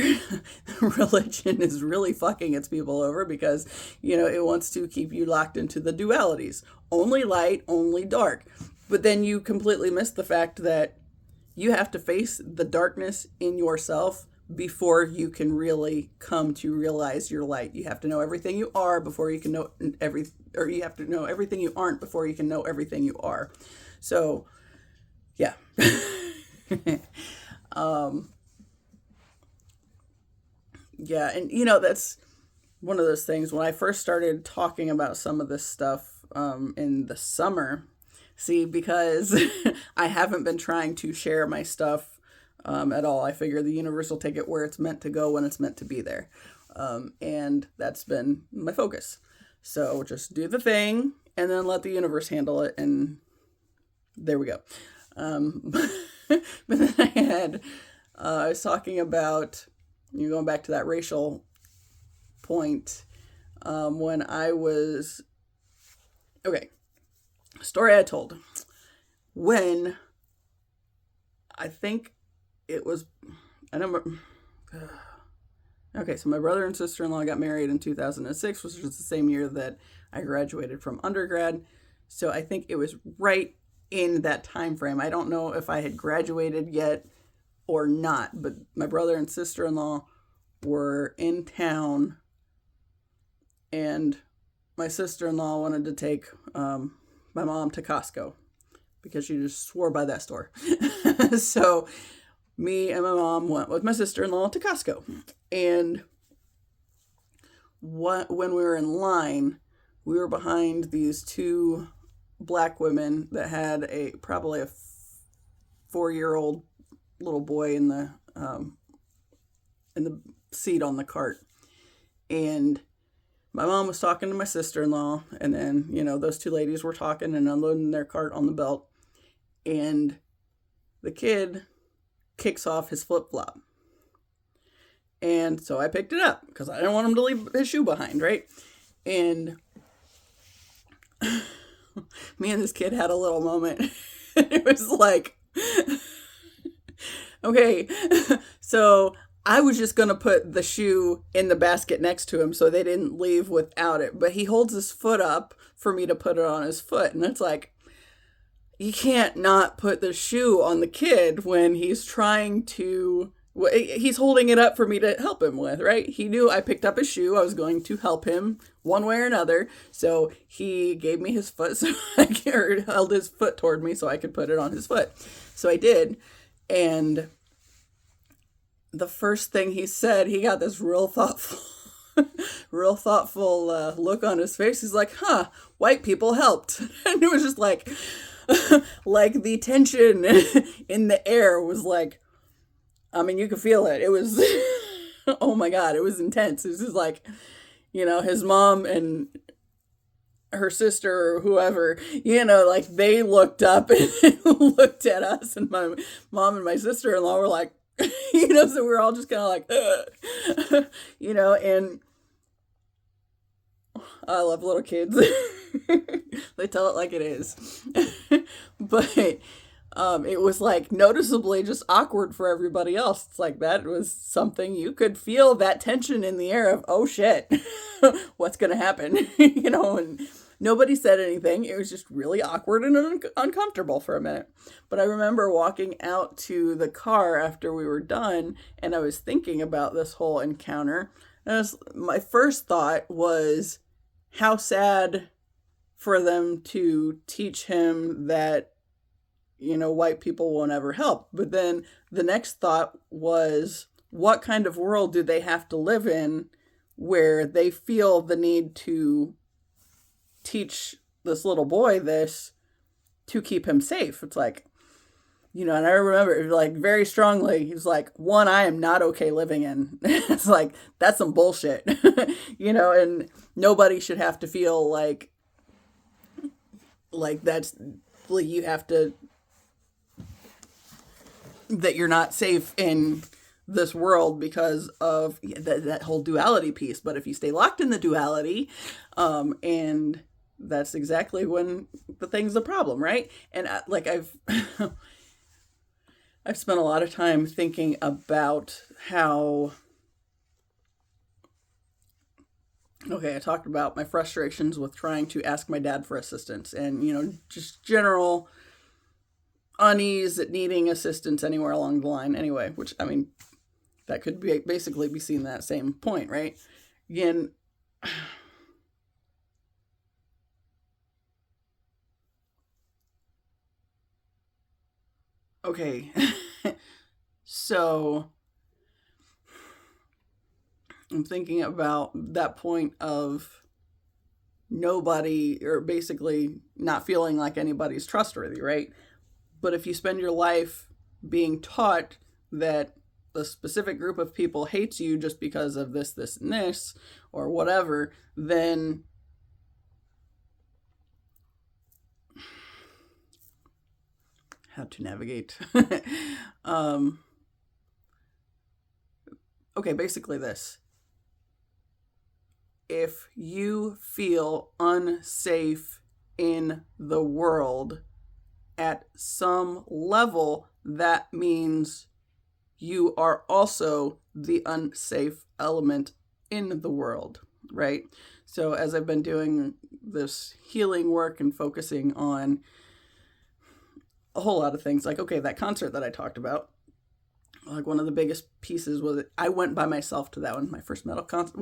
religion is really fucking its people over, because, it wants to keep you locked into the dualities. Only light, only dark. But then you completely miss the fact that you have to face the darkness in yourself before you can really come to realize your light. You have to know everything you are before you can know you have to know everything you aren't before you can know everything you are. So, yeah. Yeah, and that's one of those things. When I first started talking about some of this stuff in the summer, because I haven't been trying to share my stuff at all. I figure the universe will take it where it's meant to go when it's meant to be there. And that's been my focus. So just do the thing and then let the universe handle it. And there we go. But then I was talking about, going back to that racial point, when I was, story I told. When I think it was, so my brother and sister-in-law got married in 2006, which was the same year that I graduated from undergrad. So I think it was right in that time frame. I don't know if I had graduated yet or not, but my brother and sister-in-law were in town, and my sister-in-law wanted to take my mom to Costco because she just swore by that store. So me and my mom went with my sister-in-law to Costco. And when we were in line, we were behind these two black women that had probably a 4-year-old little boy in the seat on the cart. And my mom was talking to my sister-in-law, and then, those two ladies were talking and unloading their cart on the belt. And the kid kicks off his flip-flop. And so I picked it up because I didn't want him to leave his shoe behind, right? And me and this kid had a little moment. It was like, okay, so I was just going to put the shoe in the basket next to him so they didn't leave without it. But he holds his foot up for me to put it on his foot. And it's like, you can't not put the shoe on the kid when he's trying to. He's holding it up for me to help him with, right? He knew I picked up his shoe. I was going to help him one way or another. So he gave me his foot, so or held his foot toward me so I could put it on his foot. So I did. And the first thing he said, he got this real thoughtful look on his face. He's like, huh, white people helped. And it was just like like the tension in the air was like, I mean, you could feel it. It was, oh my God, it was intense. It was just like, his mom and her sister or whoever, like they looked up and looked at us, and my mom and my sister-in-law were like, so we were all just kind of like, and I love little kids. They tell it like it is. But it was like noticeably just awkward for everybody else. It's like that was something you could feel, that tension in the air of, oh shit, what's going to happen? And nobody said anything. It was just really awkward and uncomfortable for a minute. But I remember walking out to the car after we were done, and I was thinking about this whole encounter. And my first thought was how sad for them to teach him that, white people won't ever help. But then the next thought was, what kind of world do they have to live in where they feel the need to teach this little boy this to keep him safe? It's like, and I remember like very strongly, he's like, one, I am not okay living in. It's like, that's some bullshit, and nobody should have to feel like that's, like, you have to, that you're not safe in this world because of that whole duality piece. But if you stay locked in the duality, and that's exactly when the thing's the problem, right? And I've I've spent a lot of time thinking about how, I talked about my frustrations with trying to ask my dad for assistance, and just general unease at needing assistance anywhere along the line anyway, which, I mean, that could basically be seen that same point, right? Again, okay, so I'm thinking about that point of nobody, or basically not feeling like anybody's trustworthy, right? But if you spend your life being taught that a specific group of people hates you just because of this, this, and this, or whatever, then how to navigate. Basically this. If you feel unsafe in the world, at some level, that means you are also the unsafe element in the world, right? So as I've been doing this healing work and focusing on a whole lot of things, like, that concert that I talked about, like one of the biggest pieces was I went by myself to that one, my first metal concert,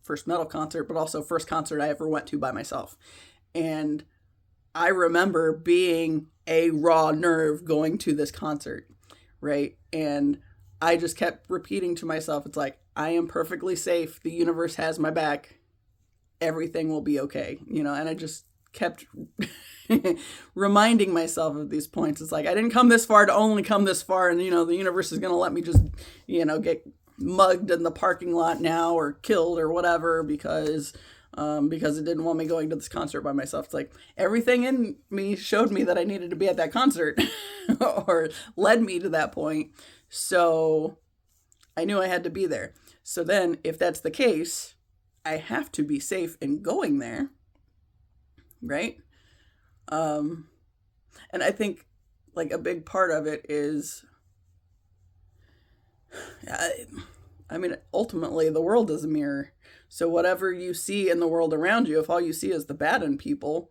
first metal concert, but also first concert I ever went to by myself. And I remember being a raw nerve going to this concert, right? And I just kept repeating to myself, it's like, I am perfectly safe. The universe has my back. Everything will be okay, and I just kept reminding myself of these points. It's like, I didn't come this far to only come this far, and, the universe is going to let me just, get mugged in the parking lot now or killed or whatever because it didn't want me going to this concert by myself. It's like everything in me showed me that I needed to be at that concert or led me to that point. So I knew I had to be there. So then if that's the case, I have to be safe in going there, right? And I think like a big part of it is I mean, ultimately, the world is a mirror. So whatever you see in the world around you, if all you see is the bad in people,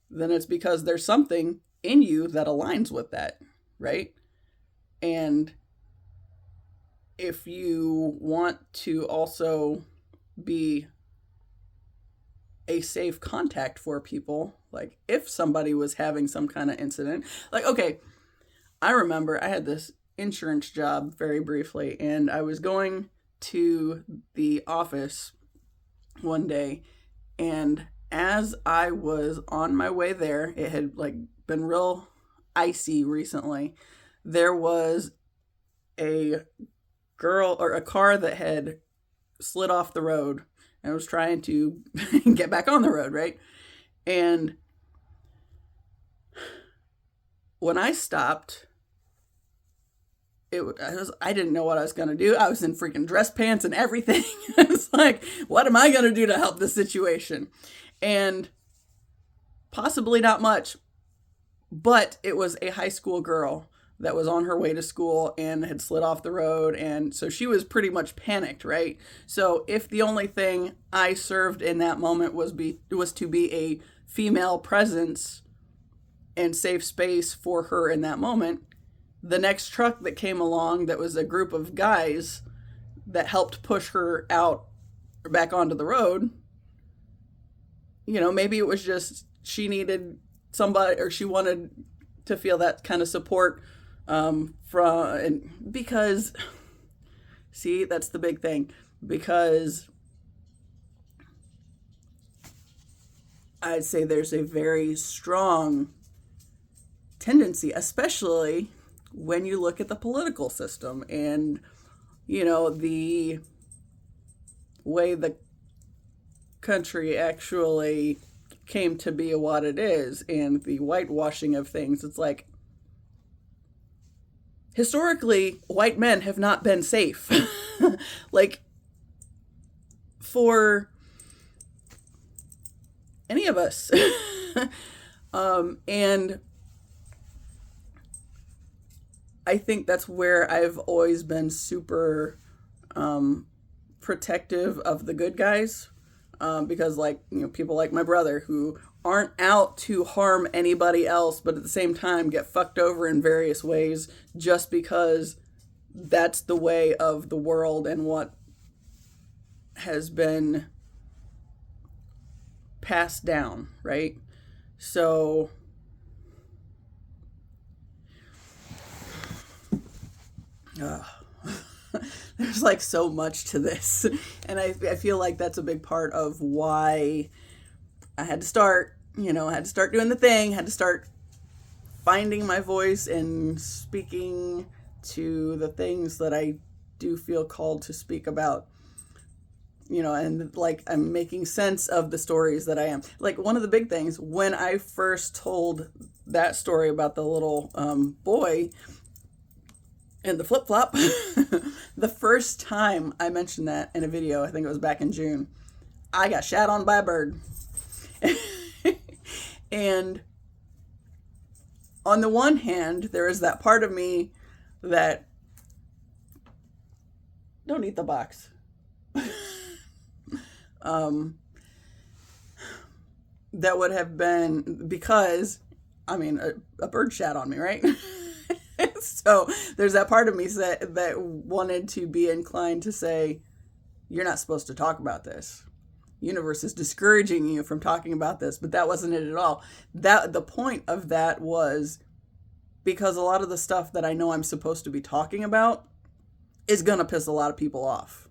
then it's because there's something in you that aligns with that, right? And if you want to also be a safe contact for people, like if somebody was having some kind of incident, like, okay, I remember I had this insurance job very briefly, and I was going to the office one day, and as I was on my way there, it had like been real icy recently. There was a girl or a car that had slid off the road and was trying to get back on the road, right? And when I stopped, I didn't know what I was going to do. I was in freaking dress pants and everything. It's like, what am I going to do to help this situation? And possibly not much, but it was a high school girl that was on her way to school and had slid off the road. And so she was pretty much panicked, right? So if the only thing I served in that moment was to be a female presence and safe space for her in that moment, the next truck that came along that was a group of guys that helped push her out back onto the road, maybe it was just she needed somebody, or she wanted to feel that kind of support because, see, that's the big thing, because I'd say there's a very strong tendency, especially when you look at the political system and, the way the country actually came to be what it is and the whitewashing of things. It's like, historically, white men have not been safe. Like, for any of us. And I think that's where I've always been super protective of the good guys. Because, like, people like my brother who aren't out to harm anybody else, but at the same time get fucked over in various ways just because that's the way of the world and what has been passed down, right? So there's like so much to this, and I feel like that's a big part of why I had to start, I had to start doing the thing, had to start finding my voice and speaking to the things that I do feel called to speak about, and like I'm making sense of the stories that I am. Like, one of the big things when I first told that story about the little boy and the flip-flop, the first time I mentioned that in a video, I think it was back in June, I got shat on by a bird. And on the one hand, there is that part of me that, don't eat the box. That would have been because, I mean, a bird shat on me, right? So there's that part of me that wanted to be inclined to say, you're not supposed to talk about this. Universe is discouraging you from talking about this, but that wasn't it at all. The point of that was because a lot of the stuff that I know I'm supposed to be talking about is going to piss a lot of people off.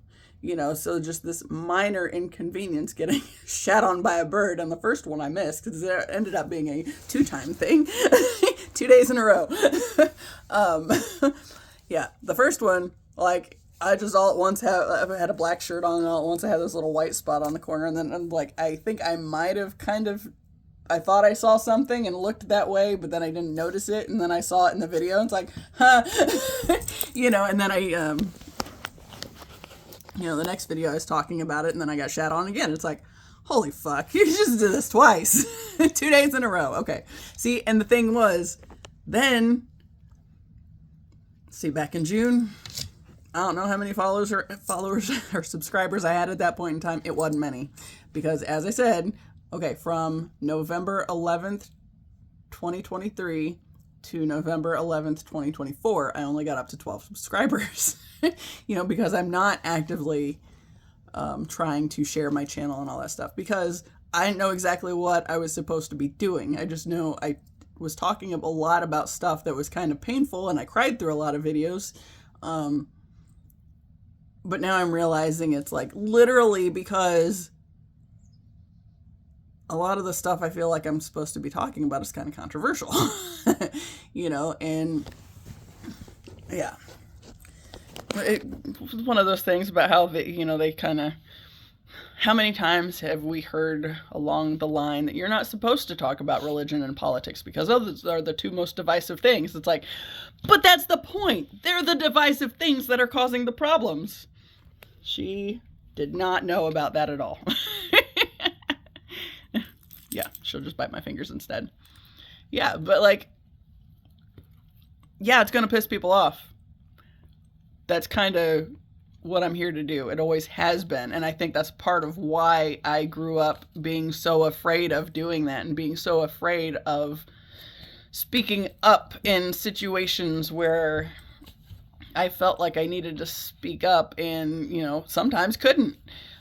So just this minor inconvenience, getting shat on by a bird, and the first one I missed because it ended up being a 2-time thing, 2 days in a row. Yeah, the first one, like, I just all at once I had a black shirt on, and all at once I had this little white spot on the corner, and then I think I might have I thought I saw something and looked that way, but then I didn't notice it, and then I saw it in the video, and it's like, huh, and then I, the next video I was talking about it, and then I got shat on again. It's like, holy fuck, you just did this twice. 2 days in a row. Okay. See, and the thing was, then, back in June, I don't know how many followers or subscribers I had at that point in time. It wasn't many, because as I said, okay, from November 11th, 2023 to November 11th, 2024, I only got up to 12 subscribers. Because I'm not actively trying to share my channel and all that stuff, because I didn't know exactly what I was supposed to be doing. I just know I was talking a lot about stuff that was kind of painful, and I cried through a lot of videos. But now I'm realizing it's like literally because a lot of the stuff I feel like I'm supposed to be talking about is kind of controversial, and yeah. It's one of those things about how they kind of, how many times have we heard along the line that you're not supposed to talk about religion and politics because those are the two most divisive things? It's like, but that's the point. They're the divisive things that are causing the problems. She did not know about that at all. Yeah, she'll just bite my fingers instead. Yeah, but it's going to piss people off. That's kind of what I'm here to do. It always has been. And I think that's part of why I grew up being so afraid of doing that and being so afraid of speaking up in situations where I felt like I needed to speak up and, sometimes couldn't.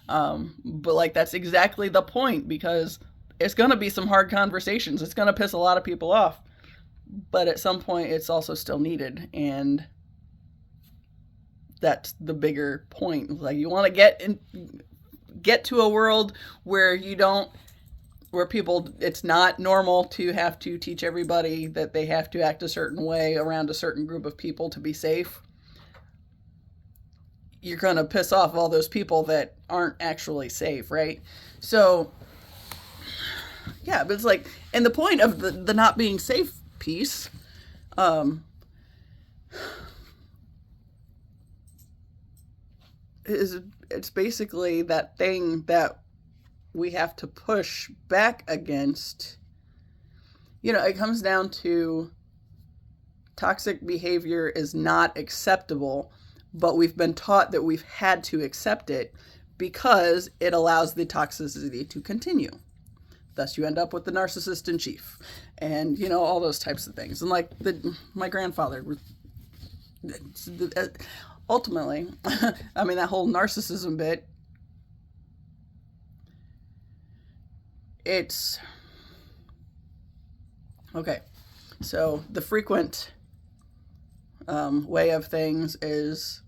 But that's exactly the point, because it's going to be some hard conversations. It's going to piss a lot of people off. But at some point, it's also still needed. And that's the bigger point. You want to get to a world where people, it's not normal to have to teach everybody that they have to act a certain way around a certain group of people to be safe. You're going to piss off all those people that aren't actually safe, right? So, yeah, but it's and the point of the not being safe piece, it's basically that thing that we have to push back against. It comes down to toxic behavior is not acceptable, but we've been taught that we've had to accept it because it allows the toxicity to continue. Thus, you end up with the narcissist in chief and, all those types of things. And my grandfather, ultimately, that whole narcissism bit, it's, okay, so the frequent way of things is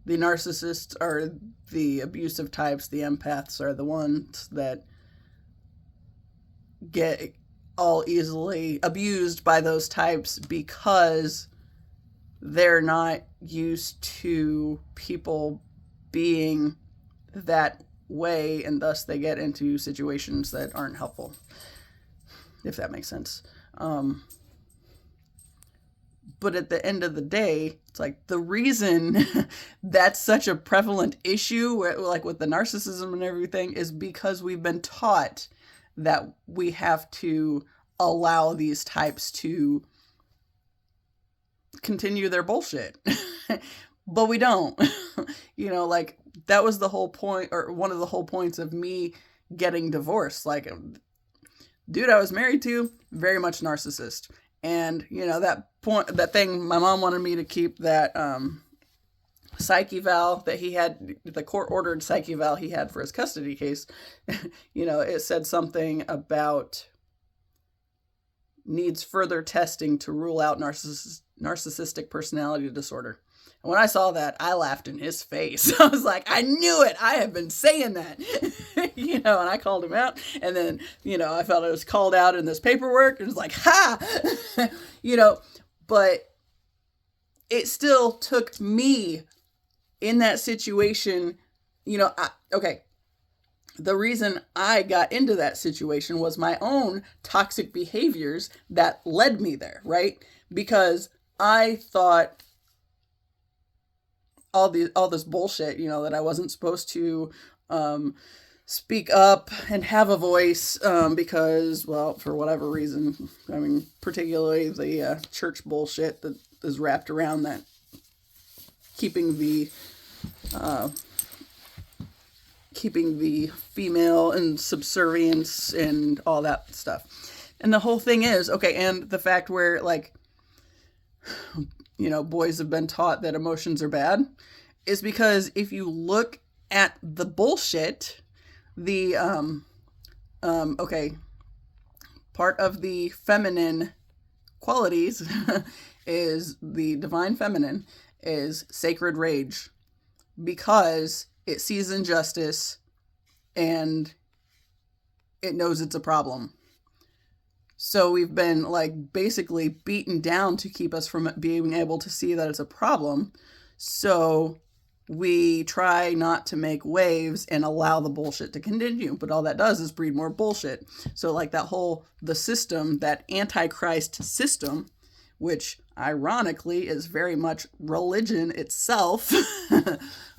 the narcissists are the abusive types, the empaths are the ones that get all easily abused by those types because they're not used to people being that way, and thus they get into situations that aren't helpful, if that makes sense. But at the end of the day, it's the reason that's such a prevalent issue, with the narcissism and everything, is because we've been taught that we have to allow these types to continue their bullshit. But we don't. That was the whole point, or one of the whole points of me getting divorced. Dude I was married to, very much narcissist. And, that thing, my mom wanted me to keep that psych eval that he had, the court-ordered psych eval he had for his custody case. It said something about needs further testing to rule out narcissistic personality disorder. And when I saw that, I laughed in his face. I was like, I knew it. I have been saying that. And I called him out. And then, I felt it was called out in this paperwork. It was like, ha! But it still took me in that situation. Okay. The reason I got into that situation was my own toxic behaviors that led me there, right? Because I thought all this bullshit, that I wasn't supposed to speak up and have a voice because, well, for whatever reason, particularly the church bullshit that is wrapped around that keeping the female in subservience and all that stuff. And the whole thing is, okay, and the fact where, like, boys have been taught that emotions are bad is because if you look at the bullshit, the, part of the feminine qualities is the divine feminine is sacred rage, because it sees injustice and it knows it's a problem. So we've been, like, basically beaten down to keep us from being able to see that it's a problem. So we try not to make waves and allow the bullshit to continue. But all that does is breed more bullshit. So, like, the system, that Antichrist system, which ironically is very much religion itself.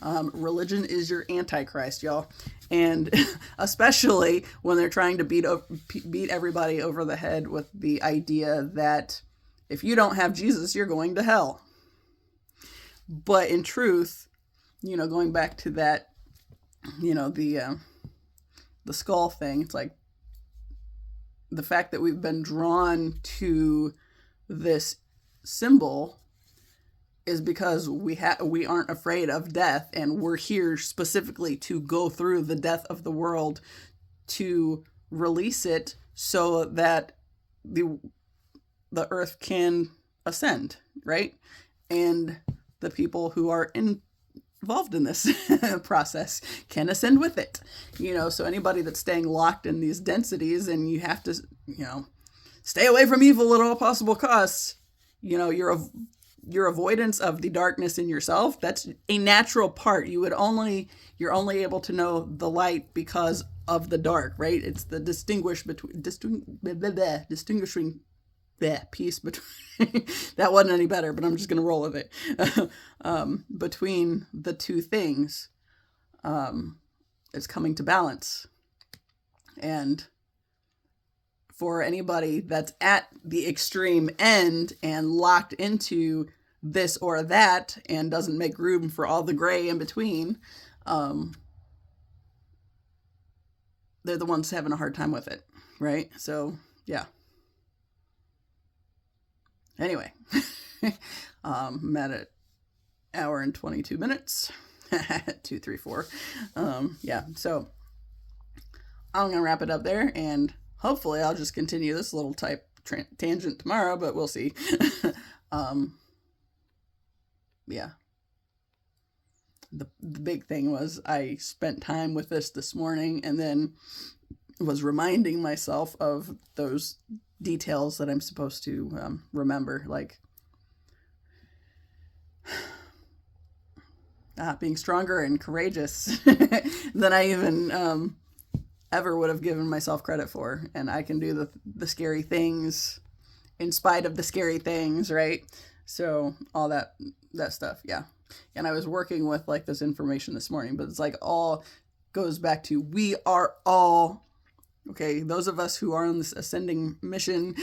Religion is your Antichrist, y'all. And especially when they're trying to beat everybody over the head with the idea that if you don't have Jesus, you're going to hell. But in truth, going back to that, the skull thing, it's like the fact that we've been drawn to this symbol is because we aren't afraid of death, and we're here specifically to go through the death of the world to release it so that the earth can ascend, right? And the people who are involved in this process can ascend with it. So anybody that's staying locked in these densities, and you have to, stay away from evil at all possible costs, your avoidance of the darkness in yourself, that's a natural part. You're only able to know the light because of the dark, right? It's the distinguishing piece between that wasn't any better, but I'm just gonna roll with it. Between the two things, it's coming to balance. And for anybody that's at the extreme end and locked into this or that and doesn't make room for all the gray in between, they're the ones having a hard time with it, right? So, yeah. Anyway, I'm at an hour and 22 minutes. 2, 3, 4. Yeah, so I'm going to wrap it up there, and hopefully I'll just continue this little tangent tomorrow, but we'll see. Yeah. The big thing was I spent time with this morning, and then was reminding myself of those details that I'm supposed to remember, like being stronger and courageous than I even ever would have given myself credit for. And I can do the scary things in spite of the scary things, right? So all that stuff, yeah. And I was working with, like, this information this morning, but it's like all goes back to, we are all, okay, those of us who are on this ascending mission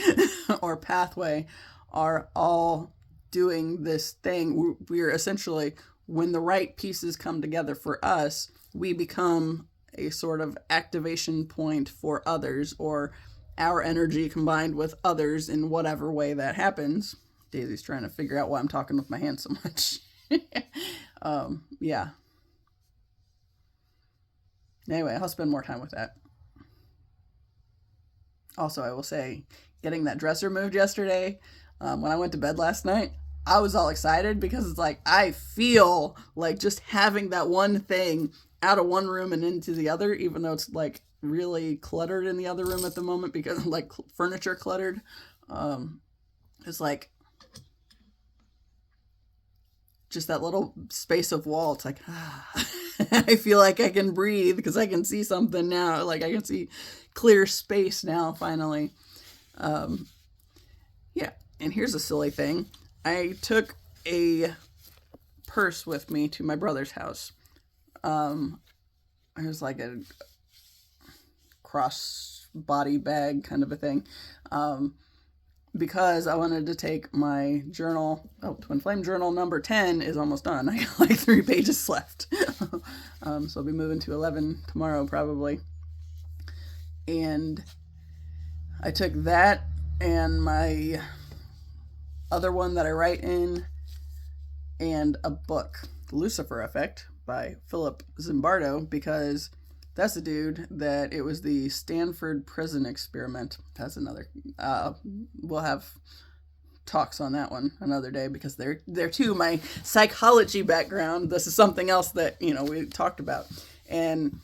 or pathway are all doing this thing. We're essentially, when the right pieces come together for us, we become a sort of activation point for others, or our energy combined with others in whatever way that happens. Daisy's trying to figure out why I'm talking with my hands so much. Yeah. Anyway, I'll spend more time with that. Also, I will say, getting that dresser moved yesterday, when I went to bed last night, I was all excited because it's like, I feel like just having that one thing out of one room and into the other, even though it's, like, really cluttered in the other room at the moment because, like, furniture cluttered, it's like just that little space of wall. It's like, I feel like I can breathe because I can see something now. Like, I can see clear space now, finally. Yeah. And here's a silly thing. I took a purse with me to my brother's house. It was like a cross body bag kind of a thing. because I wanted to take my journal. Oh, Twin Flame journal number 10 is almost done. I got like 3 pages left. So I'll be moving to 11 tomorrow probably. And I took that and my other one that I write in and a book, The Lucifer Effect by Philip Zimbardo, because that's the dude that it was the Stanford prison experiment. That's another. We'll have talks on that one another day because they're too my psychology background. This is something else that we talked about, and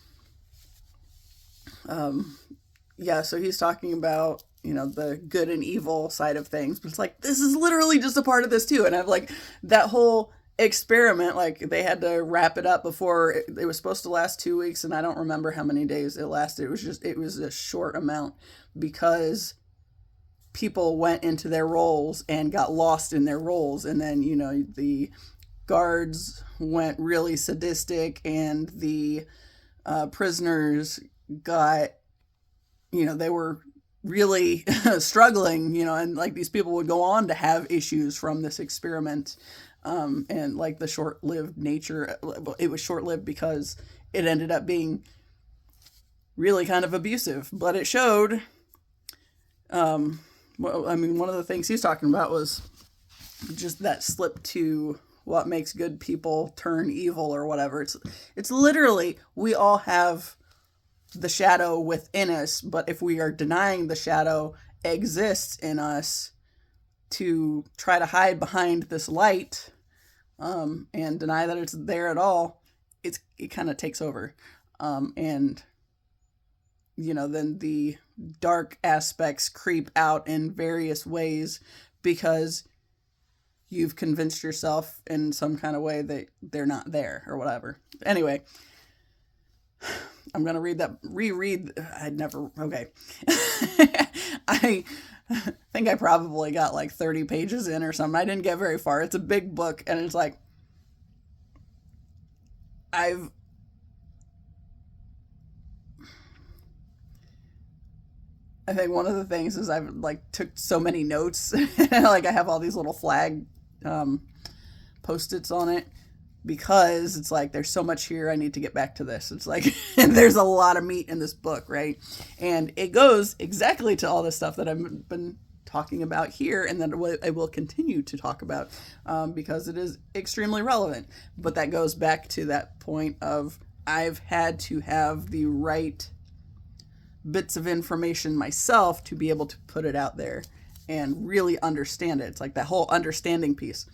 yeah. So he's talking about the good and evil side of things, but it's like this is literally just a part of this too. And I've like that whole experiment, like they had to wrap it up before it was supposed to last 2 weeks, and I don't remember how many days it lasted. It was a short amount because people went into their roles and got lost in their roles, and then the guards went really sadistic, and the prisoners got they were really struggling, and like these people would go on to have issues from this experiment. And like the short-lived nature, it was short-lived because it ended up being really kind of abusive, but it showed, well, I mean, one of the things he's talking about was just that slip to what makes good people turn evil or whatever. It's literally, we all have the shadow within us, but if we are denying the shadow exists in us to try to hide behind this light, and deny that it's there at all, it kind of takes over. And then the dark aspects creep out in various ways because you've convinced yourself in some kind of way that they're not there or whatever. Anyway, I'm going to reread. Okay. I think I probably got like 30 pages in or something. I didn't get very far. It's a big book, and it's like, I think one of the things is I've like took so many notes. Like I have all these little flag Post-its on it because it's like there's so much here, I need to get back to this. It's like there's a lot of meat in this book, right? And it goes exactly to all the stuff that I've been talking about here, and that I will continue to talk about because it is extremely relevant. But that goes back to that point of I've had to have the right bits of information myself to be able to put it out there and really understand it. It's like that whole understanding piece.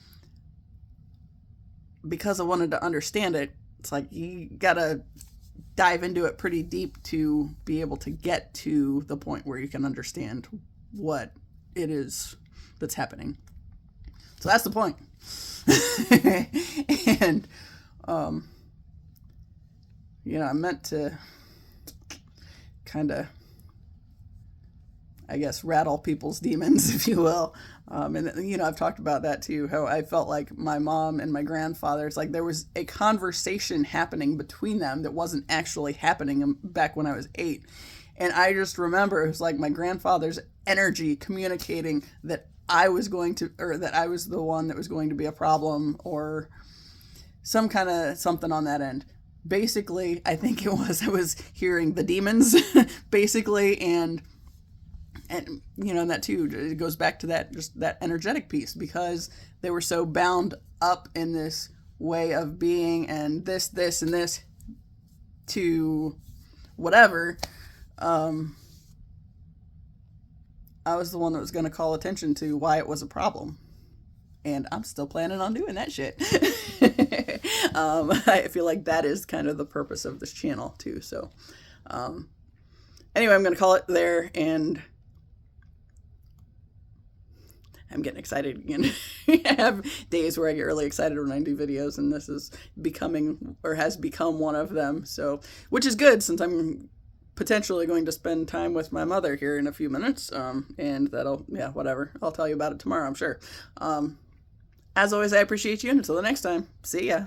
Because I wanted to understand it, it's like you gotta dive into it pretty deep to be able to get to the point where you can understand what it is that's happening. So that's the point. And I meant to kind of, I guess, rattle people's demons, if you will. And I've talked about that too, how I felt like my mom and my grandfather, it's like there was a conversation happening between them that wasn't actually happening back when I was 8. And I just remember it was like my grandfather's energy communicating that I was that I was the one that was going to be a problem, or some kind of something on that end. Basically, I think I was hearing the demons, basically, and that too, it goes back to that, just that energetic piece, because they were so bound up in this way of being and this, and this to whatever. I was the one that was going to call attention to why it was a problem. And I'm still planning on doing that shit. I feel like that is kind of the purpose of this channel too. So, anyway, I'm going to call it there, and I'm getting excited again. I have days where I get really excited when I do videos, and this is becoming, or has become, one of them. So, which is good, since I'm potentially going to spend time with my mother here in a few minutes. And that'll, whatever. I'll tell you about it tomorrow, I'm sure. As always, I appreciate you, and until the next time, see ya.